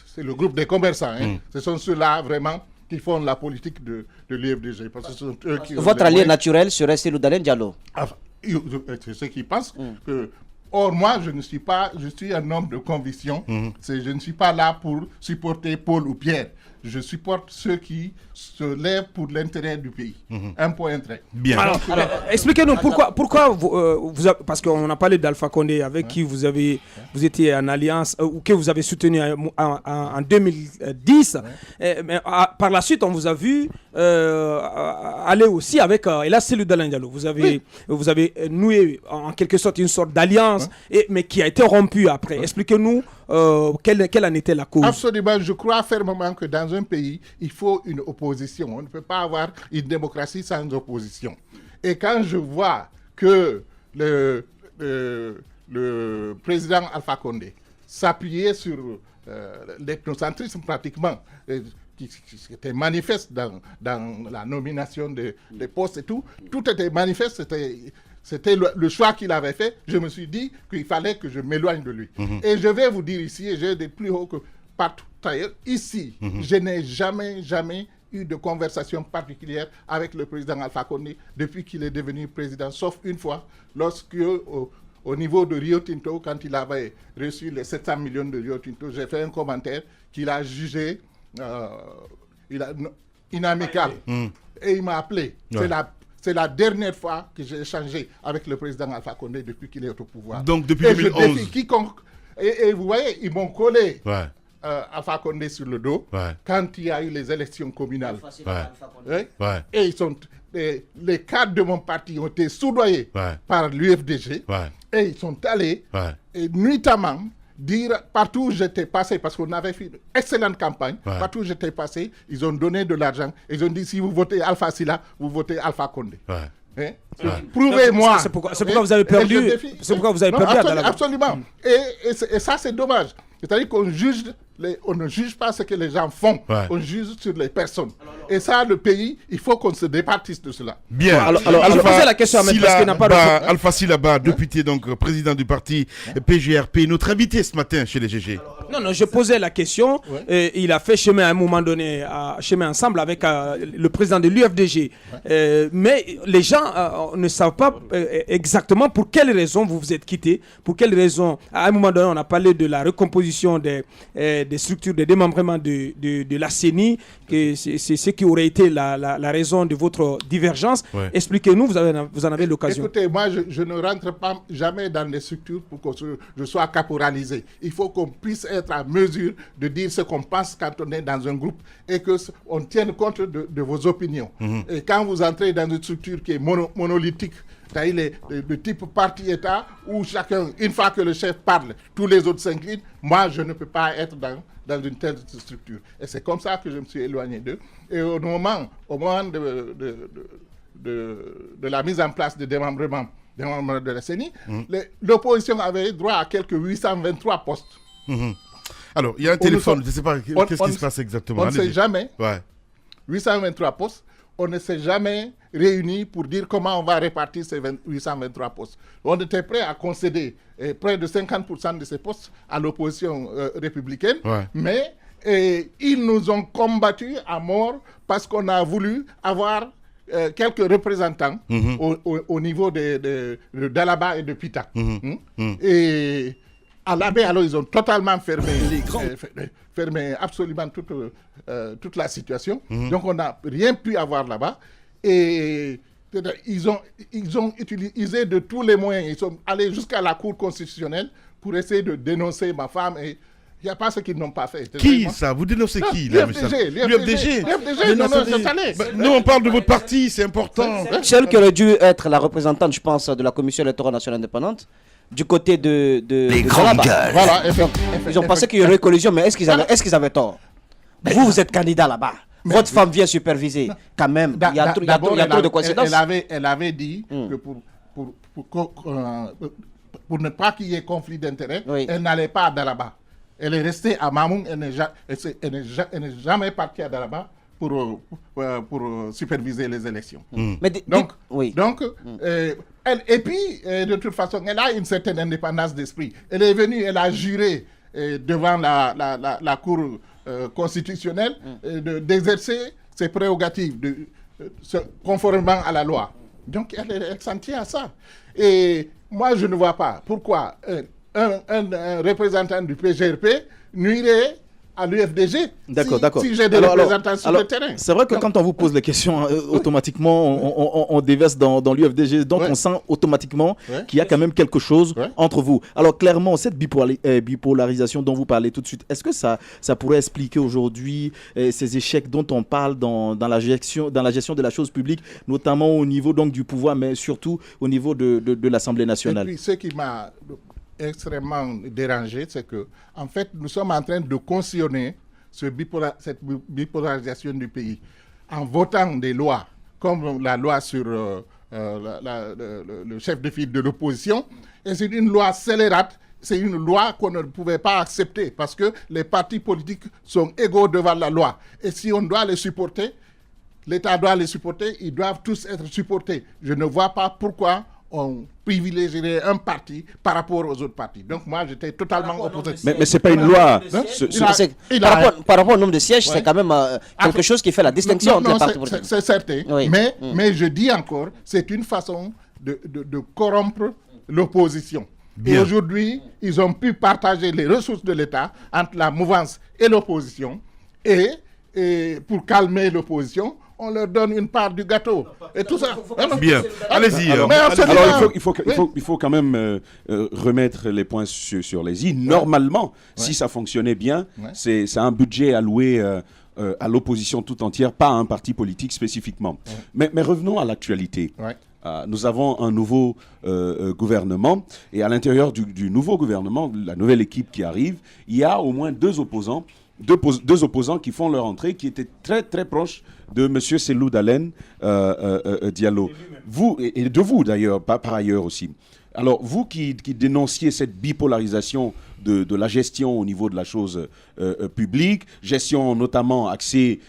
c'est le groupe des commerçants. Ce sont ceux-là, vraiment, qui font la politique de l'UFDG. Votre allié naturel serait Cellou Dalein Diallo. C'est ceux qui pensent que... Or, moi, je suis un homme de conviction. Je ne suis pas là pour supporter Paul ou Pierre. Je supporte ceux qui se lèvent pour l'intérêt du pays. Un point, un trait. Bien. Alors expliquez-nous pourquoi vous avez, parce qu'on a parlé d'Alpha Condé avec qui vous étiez en alliance ou que vous avez soutenu en 2010. Mais par la suite, on vous a vu aller aussi avec et là c'est le Dalein Diallo. Vous avez noué en quelque sorte une sorte d'alliance, mais qui a été rompue après. Expliquez-nous quelle en était la cause. Absolument, je crois fermement que dans un pays, il faut une opposition. On ne peut pas avoir une démocratie sans opposition. Et quand je vois que le président Alpha Condé s'appuyait sur l'ethnocentrisme pratiquement, qui était manifeste dans la nomination des postes et tout était manifeste, c'était le choix qu'il avait fait. Je me suis dit qu'il fallait que je m'éloigne de lui. Et je vais vous dire ici, et j'ai des plus hauts que partout ailleurs, ici, je n'ai jamais eu de conversation particulière avec le président Alpha Condé depuis qu'il est devenu président, sauf une fois, lorsque au niveau de Rio Tinto, quand il avait reçu les 700 millions de Rio Tinto, j'ai fait un commentaire qu'il a jugé inamical. Et il m'a appelé. Ouais. C'est la dernière fois que j'ai échangé avec le président Alpha Condé depuis qu'il est au pouvoir. Donc depuis et 2011. je défie quiconque. Et vous voyez, ils m'ont collé Ouais. Alpha Condé sur le dos quand il y a eu les élections communales. Ouais. Ouais. Et les cadres de mon parti ont été soudoyés par l'UFDG. Et ils sont allés et nuitamment dire partout où j'étais passé, parce qu'on avait fait une excellente campagne, partout où j'étais passé, ils ont donné de l'argent. Ils ont dit si vous votez Alpha Silla, vous votez Alpha Condé. Prouvez-moi. C'est pourquoi vous avez perdu. C'est pourquoi vous avez perdu à Dalaba. Absolument. Et ça, c'est dommage. C'est-à-dire qu'on juge, on ne juge pas ce que les gens font. On juge sur les personnes. Et ça, le pays, il faut qu'on se départisse de cela. Bien. Alors, je posais la question à M. parce qu'il n'a pas de... Alpha Silla, député, donc président du parti PGRP, notre invité ce matin chez les GG. Non, je posais la question. Il a fait chemin à un moment donné, chemin ensemble avec le président de l'UFDG. Mais les gens ne savent pas exactement pour quelles raisons vous vous êtes quittés. Pour quelles raisons, à un moment donné, on a parlé de la recomposition des structures de démembrement de la CENI, que c'est ce qui aurait été la raison de votre divergence. Expliquez-nous, vous en avez l'occasion. Écoutez, moi, je ne rentre pas jamais dans les structures pour que je sois caporalisé. Il faut qu'on puisse être à mesure de dire ce qu'on pense quand on est dans un groupe et qu'on tienne compte de vos opinions. Et quand vous entrez dans une structure qui est monolithique, c'est-à-dire le type parti-État où chacun, une fois que le chef parle, tous les autres s'inclinent, moi, je ne peux pas être dans une telle structure. Et c'est comme ça que je me suis éloigné d'eux. Et au moment de la mise en place du démembrement de la CENI, l'opposition avait droit à quelques 823 postes. Alors, il y a un téléphone, je ne sais pas qu'est-ce qui se passe exactement. On ne sait jamais. 823 postes. On ne s'est jamais réunis pour dire comment on va répartir ces 823 postes. On était prêt à concéder près de 50% de ces postes à l'opposition républicaine, mais ils nous ont combattus à mort parce qu'on a voulu avoir quelques représentants au niveau de Dalaba et de Pita. Et à la baie, alors ils ont totalement fermé absolument toute la situation. Donc on n'a rien pu avoir là-bas. Et ils ont utilisé de tous les moyens. Ils sont allés jusqu'à la Cour constitutionnelle pour essayer de dénoncer ma femme. Et il n'y a pas ce qu'ils n'ont pas fait. Qui ça? Vous dénoncez qui? L'UFDG. Nous, on parle de votre parti, c'est important. Celle qui aurait dû être la représentante, je pense, de la Commission électorale nationale indépendante, du côté de les grandes gueules. Voilà, ils ont pensé qu'il y aurait collision, mais est-ce qu'ils avaient tort? Vous êtes candidat là-bas. Votre femme vient superviser. Quand même, il y a trop de coïncidences. Elle avait dit que pour ne pas qu'il y ait conflit d'intérêts, elle n'allait pas à Dalaba. Elle est restée à Mamoun, elle n'est jamais partie à Dalaba pour superviser les élections. Et puis, de toute façon, elle a une certaine indépendance d'esprit. Elle est venue, elle a juré devant la Cour constitutionnelle d'exercer ses prérogatives conformément à la loi. Donc, elle s'en tient à ça. Et moi, je ne vois pas pourquoi un représentant du PGRP nuirait à l'UFDG si j'ai des représentants sur le terrain. C'est vrai que quand on vous pose les questions, automatiquement, on déverse dans l'UFDG. Donc, on sent automatiquement qu'il y a quand même quelque chose entre vous. Alors, clairement, cette bipolarisation dont vous parlez tout de suite, est-ce que ça pourrait expliquer aujourd'hui ces échecs dont on parle dans la gestion de la chose publique, notamment au niveau donc, du pouvoir, mais surtout au niveau de l'Assemblée nationale? Et puis, ce qui m'a extrêmement dérangé, c'est que en fait nous sommes en train de cautionner cette bipolarisation du pays en votant des lois comme la loi sur le chef de file de l'opposition, et c'est une loi scélérate. C'est une loi qu'on ne pouvait pas accepter parce que les partis politiques sont égaux devant la loi, et si on doit les supporter, l'État doit les supporter, ils doivent tous être supportés. Je ne vois pas pourquoi on privilégierait un parti par rapport aux autres partis. Donc moi, j'étais totalement opposé. Mais ce n'est pas une loi. Par rapport au nombre de sièges, c'est quand même quelque chose qui fait la distinction entre les partis politiques. C'est certain. Mais je dis encore, c'est une façon de corrompre l'opposition. Et aujourd'hui, ils ont pu partager les ressources de l'État entre la mouvance et l'opposition. Et pour calmer l'opposition, on leur donne une part du gâteau. Et tout ça. Bien. Allez-y. Alors, il faut quand même remettre les points sur les i. Normalement, si ça fonctionnait bien, c'est un budget alloué à l'opposition tout entière, pas à un parti politique spécifiquement. Mais revenons à l'actualité. Nous avons un nouveau gouvernement et à l'intérieur du nouveau gouvernement, la nouvelle équipe qui arrive, il y a au moins deux opposants qui font leur entrée, qui étaient très très proches de M. Selou Dalen Diallo. Vous, et de vous d'ailleurs, par ailleurs aussi. Alors, vous qui dénonciez cette bipolarisation de la gestion au niveau de la chose publique, gestion notamment axée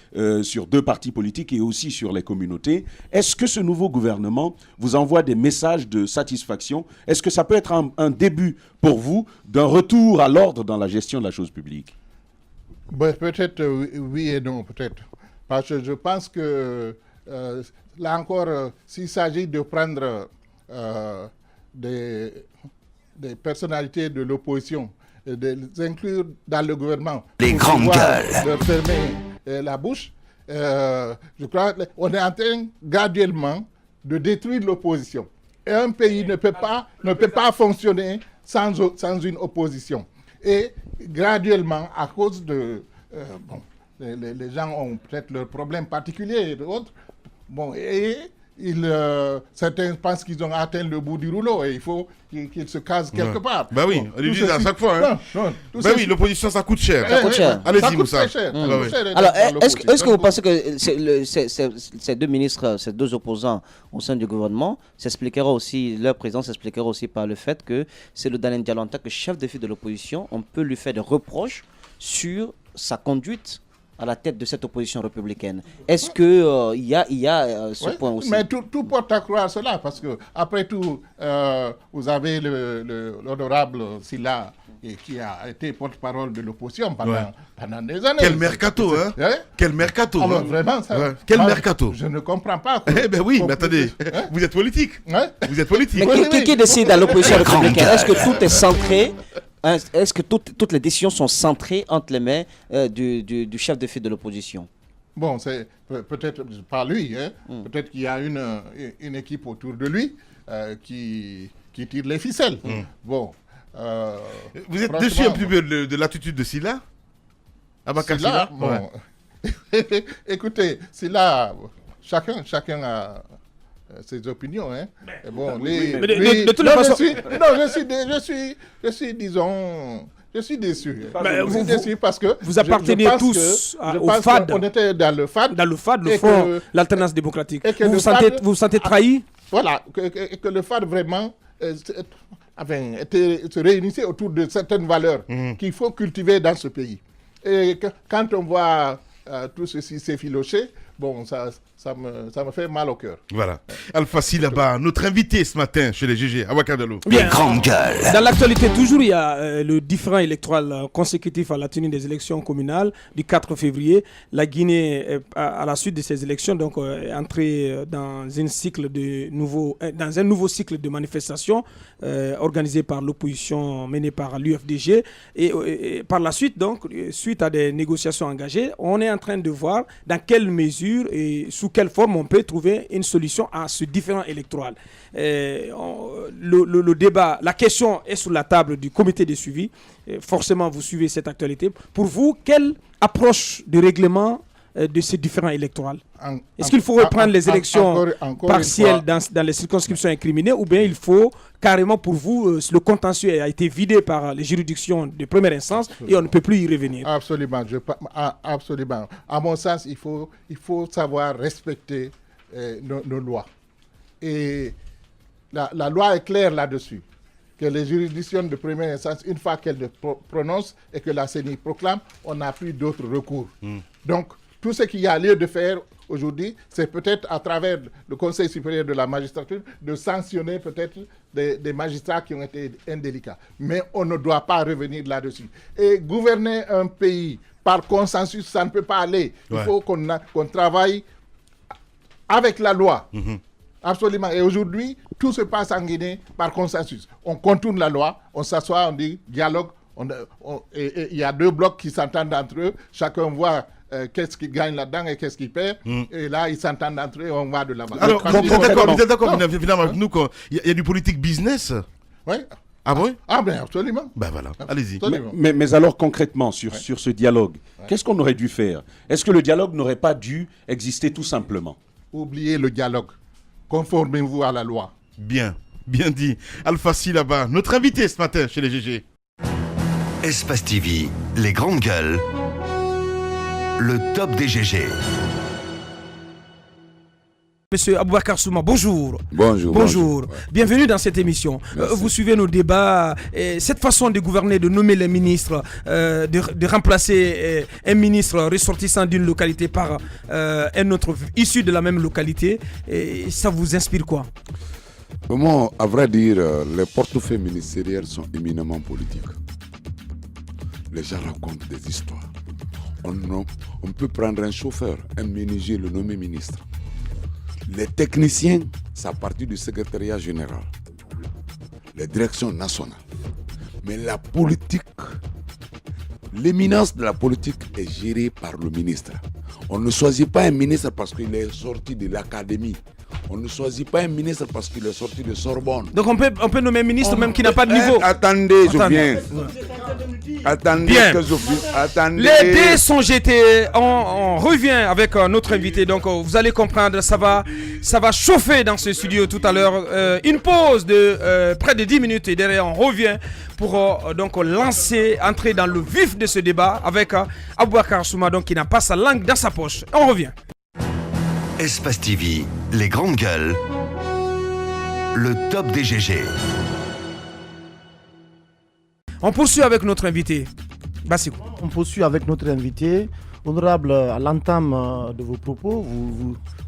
sur deux partis politiques et aussi sur les communautés, est-ce que ce nouveau gouvernement vous envoie des messages de satisfaction? Est-ce que ça peut être un début pour vous d'un retour à l'ordre dans la gestion de la chose publique? Peut-être oui et non, peut-être. Parce que je pense que, là encore, s'il s'agit de prendre des personnalités de l'opposition et de les inclure dans le gouvernement, les grandes gueules, leur fermer la bouche, je crois qu'on est en train graduellement de détruire l'opposition. Et un pays ne peut pas fonctionner sans une opposition. Et graduellement, à cause de... les gens ont peut-être leurs problèmes particuliers et autres. Certains pensent qu'ils ont atteint le bout du rouleau et il faut qu'ils se casent quelque part. Bah oui, on lui dit à chaque fois. L'opposition, ça coûte cher. Allez-y, Moussa. Alors, est-ce que vous pensez que ces deux ministres, ces deux opposants au sein du gouvernement, leur présence s'expliquera aussi par le fait que c'est le Dalen Diallo en tant que chef de file de l'opposition, on peut lui faire des reproches sur sa conduite à la tête de cette opposition républicaine. Est-ce qu'il y a ce point aussi? Mais tout porte à croire cela, parce que après tout, vous avez l'honorable Sylla qui a été porte-parole de l'opposition pendant des années. Quel mercato, hein? Quel mercato. Alors, vraiment, ça, quel mercato. Je ne comprends pas. Eh ben oui, mais attendez, vous êtes politique. Vous êtes politique. Mais qui décide à l'opposition républicaine? Est-ce que tout est centré? Est-ce que toutes les décisions sont centrées entre les mains du chef de file de l'opposition? Bon, c'est peut-être pas lui. Peut-être qu'il y a une équipe autour de lui qui tire les ficelles. Bon. Vous êtes déçu un peu de l'attitude de Sylla? Sylla, bon. Écoutez, Sylla, chacun a ses opinions, hein. Bon, je suis déçu. Je suis déçu parce que vous appartenez tous au FAD. On était dans le FAD. Dans le FAD, le Front, l'Alternance démocratique. Vous vous sentez trahi? Voilà, que le FAD vraiment se réunissait autour de certaines valeurs qu'il faut cultiver dans ce pays. Et quand on voit tout ceci s'effilocher, bon, ça me fait mal au cœur. Voilà. Alpha Sylla, notre invité ce matin chez les GG, à Ouagadougou. Les grandes gueules. Dans l'actualité, toujours, il y a le différend électoral consécutif à la tenue des élections communales du 4 février. La Guinée, à la suite de ces élections, donc, est entrée dans un nouveau cycle de manifestations organisé par l'opposition menée par l'UFDG. Et par la suite, donc, suite à des négociations engagées, on est en train de voir dans quelle mesure et sous quelle forme on peut trouver une solution à ce différend électoral. Le débat, la question est sur la table du comité de suivi. Forcément, vous suivez cette actualité. Pour vous, quelle approche de règlement de ces différends électoraux? Est-ce qu'il faut reprendre les élections partielles dans les circonscriptions incriminées, ou bien il faut carrément, pour vous, le contentieux a été vidé par les juridictions de première instance et on ne peut plus y revenir? Absolument. Absolument. À mon sens, il faut savoir respecter nos lois. Et la loi est claire là-dessus. Que les juridictions de première instance, une fois qu'elles le prononcent et que la CENI proclame, on n'a plus d'autres recours. Donc, tout ce qu'il y a lieu de faire aujourd'hui, c'est peut-être à travers le Conseil supérieur de la magistrature de sanctionner peut-être des magistrats qui ont été indélicats. Mais on ne doit pas revenir là-dessus. Et gouverner un pays par consensus, ça ne peut pas aller. Il faut qu'on travaille avec la loi. Absolument. Et aujourd'hui, tout se passe en Guinée par consensus. On contourne la loi, on s'assoit, on dit dialogue. Et il y a deux blocs qui s'entendent entre eux. Chacun voit qu'est-ce qu'il gagne là-dedans et qu'est-ce qu'il perd. Et là, ils s'entendent entre eux et on va de l'avant. Alors, vous êtes d'accord évidemment avec nous qu'il y a du politique business? Oui. Ah oui? Ah ben absolument. Ben voilà, allez-y. Mais alors concrètement, sur ce dialogue, qu'est-ce qu'on aurait dû faire? Est-ce que le dialogue n'aurait pas dû exister tout simplement? Oubliez le dialogue. Conformez-vous à la loi. Bien dit. Alpha Si là-bas, notre invité ce matin chez les GG. Espace TV, les grandes gueules, le top des GG. Monsieur Aboubacar Souma, bonjour. Bonjour. Bienvenue dans cette émission. Vous suivez nos débats. Cette façon de gouverner, de nommer les ministres, de remplacer un ministre ressortissant d'une localité par un autre issu de la même localité, ça vous inspire quoi? Moi, à vrai dire, les portefeuilles ministériels sont éminemment politiques. Les gens racontent des histoires. On peut prendre un chauffeur, un menuisier, le nommer ministre. Les techniciens, c'est à partir du secrétariat général, les directions nationales. Mais la politique, l'éminence de la politique est gérée par le ministre. On ne choisit pas un ministre parce qu'il est sorti de l'académie. On ne choisit pas un ministre parce qu'il est sorti de Sorbonne. Donc on peut nommer un ministre même qui n'a pas de niveau. Attendez, je viens. Attendez, Les dés sont jetés. On revient avec notre invité. Donc vous allez comprendre, ça va chauffer dans ce studio tout à l'heure. Une pause de près de 10 minutes et derrière on revient pour donc entrer dans le vif de ce débat avec Aboubacar Souma, donc qui n'a pas sa langue dans sa poche. On revient. Espace TV, les grandes gueules, le top des GG. On poursuit avec notre invité. Bassikou. On poursuit avec notre invité. Honorable, à l'entame de vos propos,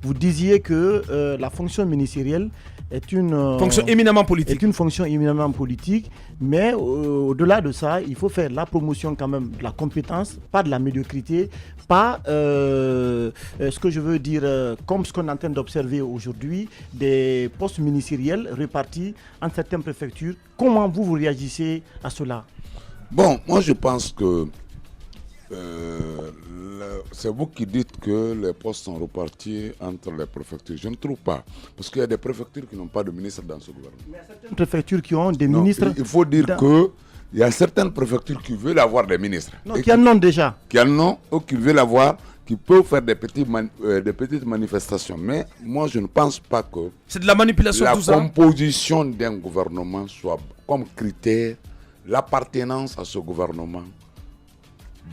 vous disiez que la fonction ministérielle est une fonction éminemment politique. Est une fonction éminemment politique, mais au-delà de ça, il faut faire la promotion quand même de la compétence, pas de la médiocrité, pas ce que je veux dire, comme ce qu'on est en train d'observer aujourd'hui, des postes ministériels répartis en certaines préfectures. Comment vous réagissez à cela? Bon, moi je pense que c'est vous qui dites que les postes sont repartis entre les préfectures. Je ne trouve pas. Parce qu'il y a des préfectures qui n'ont pas de ministre dans ce gouvernement. Mais il y a certaines préfectures qui ont des ministres. Il faut dire qu'il y a certaines préfectures qui veulent avoir des ministres. Non, qui en ont déjà. Qui en ont ou qui veulent avoir, qui peuvent faire des petites manifestations. Mais moi, je ne pense pas que c'est de la manipulation, tout ça. La composition d'un gouvernement soit comme critère l'appartenance à ce gouvernement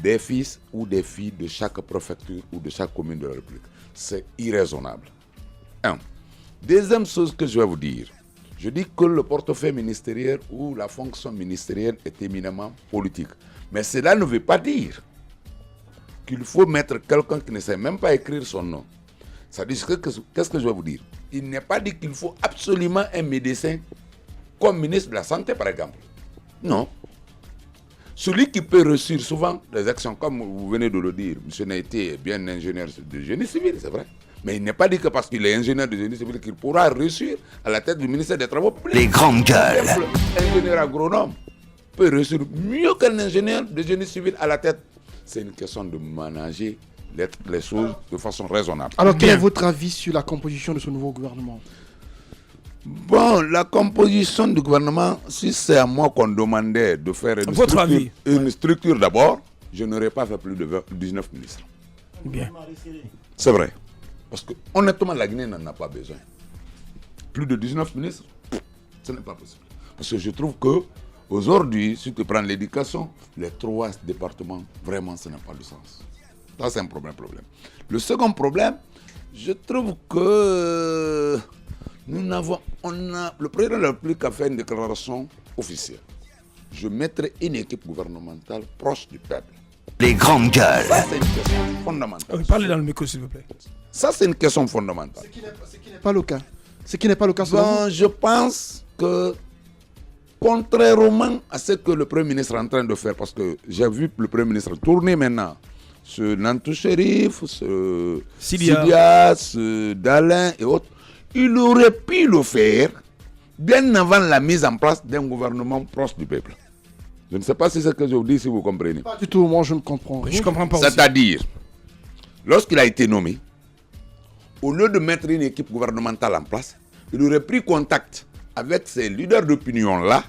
des fils ou des filles de chaque préfecture ou de chaque commune de la République. C'est irraisonnable. Deuxième chose que je vais vous dire, je dis que le portefeuille ministériel ou la fonction ministérielle est éminemment politique. Mais cela ne veut pas dire qu'il faut mettre quelqu'un qui ne sait même pas écrire son nom. C'est-à-dire, qu'est-ce que je vais vous dire? Il n'est pas dit qu'il faut absolument un médecin comme ministre de la Santé, par exemple. Non. Celui qui peut réussir souvent les actions, comme vous venez de le dire, M. Naïté est bien ingénieur de génie civil, c'est vrai. Mais il n'est pas dit que parce qu'il est ingénieur de génie civil qu'il pourra réussir à la tête du ministère des Travaux publics. Les grandes gueules. Un ingénieur agronome peut réussir mieux qu'un ingénieur de génie civil à la tête. C'est une question de manager les choses de façon raisonnable. Alors quel est votre avis sur la composition de ce nouveau gouvernement? Bon, la composition du gouvernement, si c'est à moi qu'on demandait de faire une structure d'abord, je n'aurais pas fait plus de 19 ministres. Bien. C'est vrai. Parce que honnêtement, la Guinée n'en a pas besoin. Plus de 19 ministres, ce n'est pas possible. Parce que je trouve que aujourd'hui, si tu prends l'éducation, les 3 départements, vraiment, ça n'a pas de sens. Ça, c'est un problème. Le second problème, je trouve que le président de la République a fait une déclaration officielle. Je mettrai une équipe gouvernementale proche du peuple. Les grandes gueules. Ça, c'est une question fondamentale. Parlez dans le micro, s'il vous plaît. Ça, c'est une question fondamentale. Ce qui n'est pas le cas. Ce qui n'est pas le cas. Bon, je pense que, contrairement à ce que le Premier ministre est en train de faire, parce que j'ai vu le Premier ministre tourner maintenant ce Nantou Chérif, ce Sidia, ce Dalin et autres, il aurait pu le faire bien avant la mise en place d'un gouvernement proche du peuple. Je ne sais pas si c'est ce que je vous dis, si vous comprenez. Pas du tout, moi je ne comprends rien. Je comprends pas aussi. C'est-à-dire, lorsqu'il a été nommé, au lieu de mettre une équipe gouvernementale en place, il aurait pris contact avec ces leaders d'opinion-là.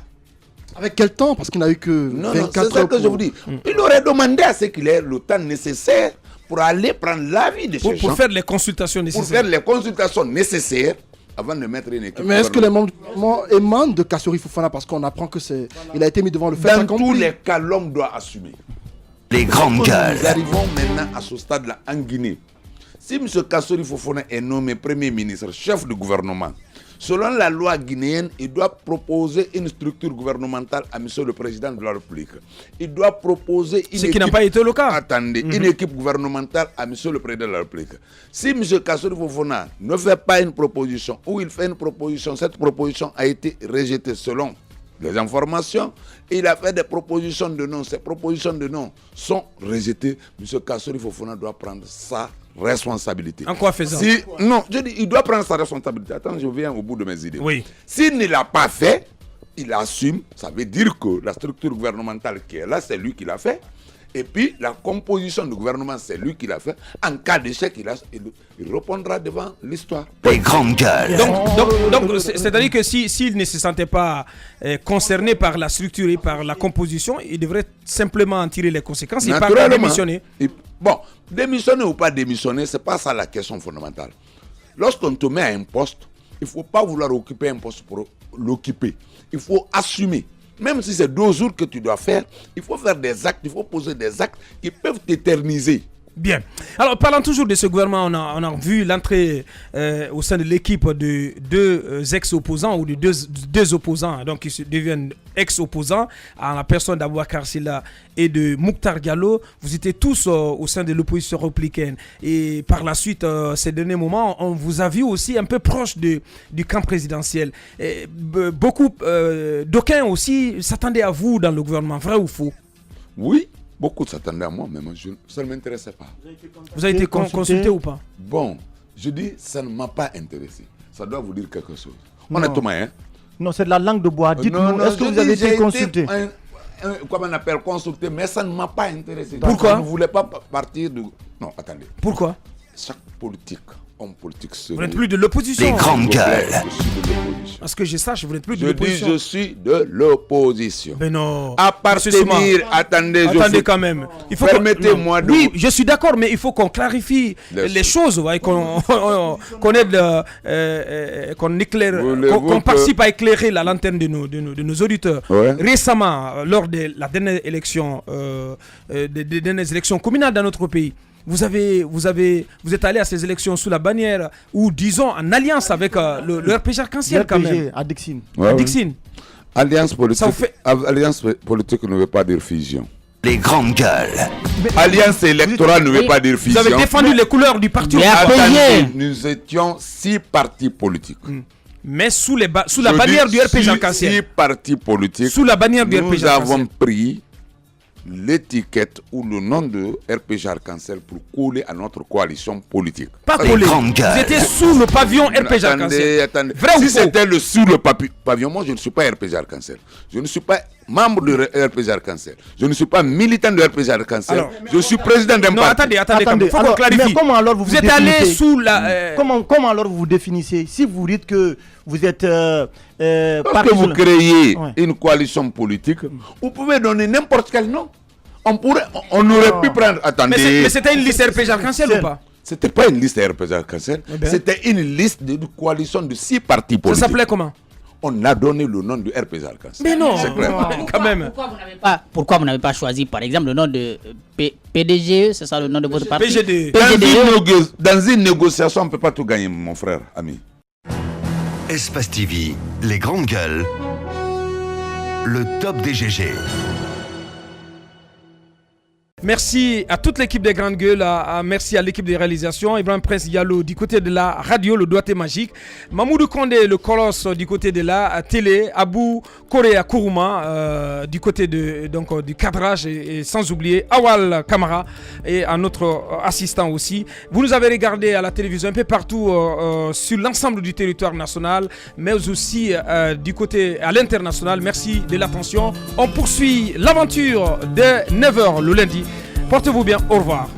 Avec quel temps? Parce qu'il n'a eu que Non, 24 c'est ça heures que je vous dis. Il aurait demandé à ce qu'il ait le temps nécessaire pour aller prendre l'avis de ces gens. Pour faire les consultations nécessaires. Pour faire les consultations nécessaires avant de mettre une équipe. Mais est-ce que les membres du gouvernement émanent de Kassori Fofana? Parce qu'on apprend que il a été mis devant le fait Dans accompli. tous les cas, l'homme doit assumer. Les grandes gueules. Nous arrivons maintenant à ce stade-là en Guinée. Si M. Kassori Fofana est nommé Premier ministre, chef du gouvernement, selon la loi guinéenne, il doit proposer une structure gouvernementale à M. le Président de la République. Il doit proposer une Ce qui n'a pas été le cas. Attendez, une équipe gouvernementale à M. le Président de la République. Si M. Kassori Fofana ne fait pas une proposition ou il fait une proposition, cette proposition a été rejetée selon les informations, il a fait des propositions de nom. Ces propositions de nom sont rejetées. M. Kassori Fofana doit prendre sa responsabilité. En quoi faisant? Non, je dis, il doit prendre sa responsabilité. Attends, je viens au bout de mes idées. Oui. S'il ne l'a pas fait, il assume. Ça veut dire que la structure gouvernementale qui est là, c'est lui qui l'a fait. Et puis, la composition du gouvernement, c'est lui qui l'a fait. En cas d'échec, il répondra devant l'histoire. Les grandes gueules. Donc c'est-à-dire que s'il ne se sentait pas concerné par la structure et par la composition, il devrait simplement en tirer les conséquences et pas démissionner. Bon, démissionner ou pas démissionner, ce n'est pas ça la question fondamentale. Lorsqu'on te met à un poste, il ne faut pas vouloir occuper un poste pour l'occuper. Il faut assumer. Même si c'est 2 jours que tu dois faire, il faut faire des actes, il faut poser des actes qui peuvent t'éterniser. Bien. Alors, parlant toujours de ce gouvernement, on a vu l'entrée au sein de l'équipe de 2 ex-opposants ou de deux opposants, donc qui se deviennent ex-opposants, à la personne d'Aboubacar Silla et de Mouktar Diallo. Vous étiez tous au sein de l'opposition républicaine. Et par la suite, ces derniers moments, on vous a vu aussi un peu proche du camp présidentiel. Et, beaucoup d'aucuns aussi s'attendaient à vous dans le gouvernement, vrai ou faux? Oui. Beaucoup s'attendaient à moi, mais moi, ça ne m'intéressait pas. Vous avez été consulté ou pas? Bon, je dis, ça ne m'a pas intéressé. Ça doit vous dire quelque chose. Honnêtement, hein? Non, c'est de la langue de bois. Dites-nous, est-ce que vous avez été consulté? Comment on appelle consulté, mais ça ne m'a pas intéressé. Pourquoi? Je ne voulais pas partir de... Non, attendez. Pourquoi? Chaque politique, homme politique... Vous n'êtes plus de l'opposition. Les grandes gueules. Je suis de l'opposition. Parce que je sache, vous n'êtes plus de Je dis, l'opposition. je suis de l'opposition. Mais non. Appartenir, attendez, quand même. Permettez-moi de... Oui, je suis d'accord, mais il faut qu'on clarifie les choses, ouais, qu'on aide, qu'on éclaire, qu'on participe à éclairer la lanterne de nos auditeurs. Ouais. Récemment, lors de la dernière élection, des dernières élections communales dans notre pays, vous êtes allé à ces élections sous la bannière ou disons en alliance avec le RPG Arc-en-Ciel quand même. À Dixine. Ouais, à Dixine. Alliance politique ne veut pas dire fusion. Les grandes gueules. Alliance électorale ne veut pas dire fusion. Vous avez défendu les couleurs du parti. Attendez, nous étions 6 partis politiques. Mais sous la bannière du RPG Arc-en-Ciel. 6 partis politiques. Sous la bannière du RPG Nous Arc-en-Ciel. avons pris l'étiquette ou le nom de RPG Arc-en-Ciel pour coller à notre coalition politique. Pas collé. Vous étiez sous le pavillon RPG Arc-en-Ciel. Attendez. Vrai ou si faux? c'était sous le pavillon, moi je ne suis pas RPG Arc-en-Ciel. Je ne suis pas membre de RPG Arc-en-Ciel. Je ne suis pas militant de RPG Arc-en-Ciel. Je suis président d'un parti. Non, attendez, faut qu'on clarifie. Mais comment alors vous êtes allé sous la... Comment alors vous définissez? Si vous dites que vous êtes... Parce que vous créez une coalition politique, vous pouvez donner n'importe quel nom. On aurait pu prendre... Attendez. Mais c'était une liste RPG Arc-en-Ciel ou pas? C'était pas une liste RPG Arc-en-Ciel. C'était une liste de coalition de 6 partis politiques. Ça s'appelait comment? On a donné le nom de RPG Arc-en-Ciel. Mais non, quand même. Pourquoi vous n'avez pas choisi, par exemple, le nom de PDGE? C'est ça le nom de votre parti? PGDE. Dans une négociation, on ne peut pas tout gagner, mon frère, ami. Espace TV, les grandes gueules. Le top des GG. Merci à toute l'équipe des Grandes Gueules, merci à l'équipe de réalisation, Ibrahim Prince Diallo du côté de la radio, le doigté magique, Mamoudou Kondé, le colosse du côté de la télé, Abou Korea Kourouma du côté du cadrage et sans oublier Awal Kamara et à notre assistant aussi. Vous nous avez regardé à la télévision un peu partout sur l'ensemble du territoire national, mais aussi du côté à l'international. Merci de l'attention. On poursuit l'aventure dès 9h le lundi. Portez-vous bien, au revoir.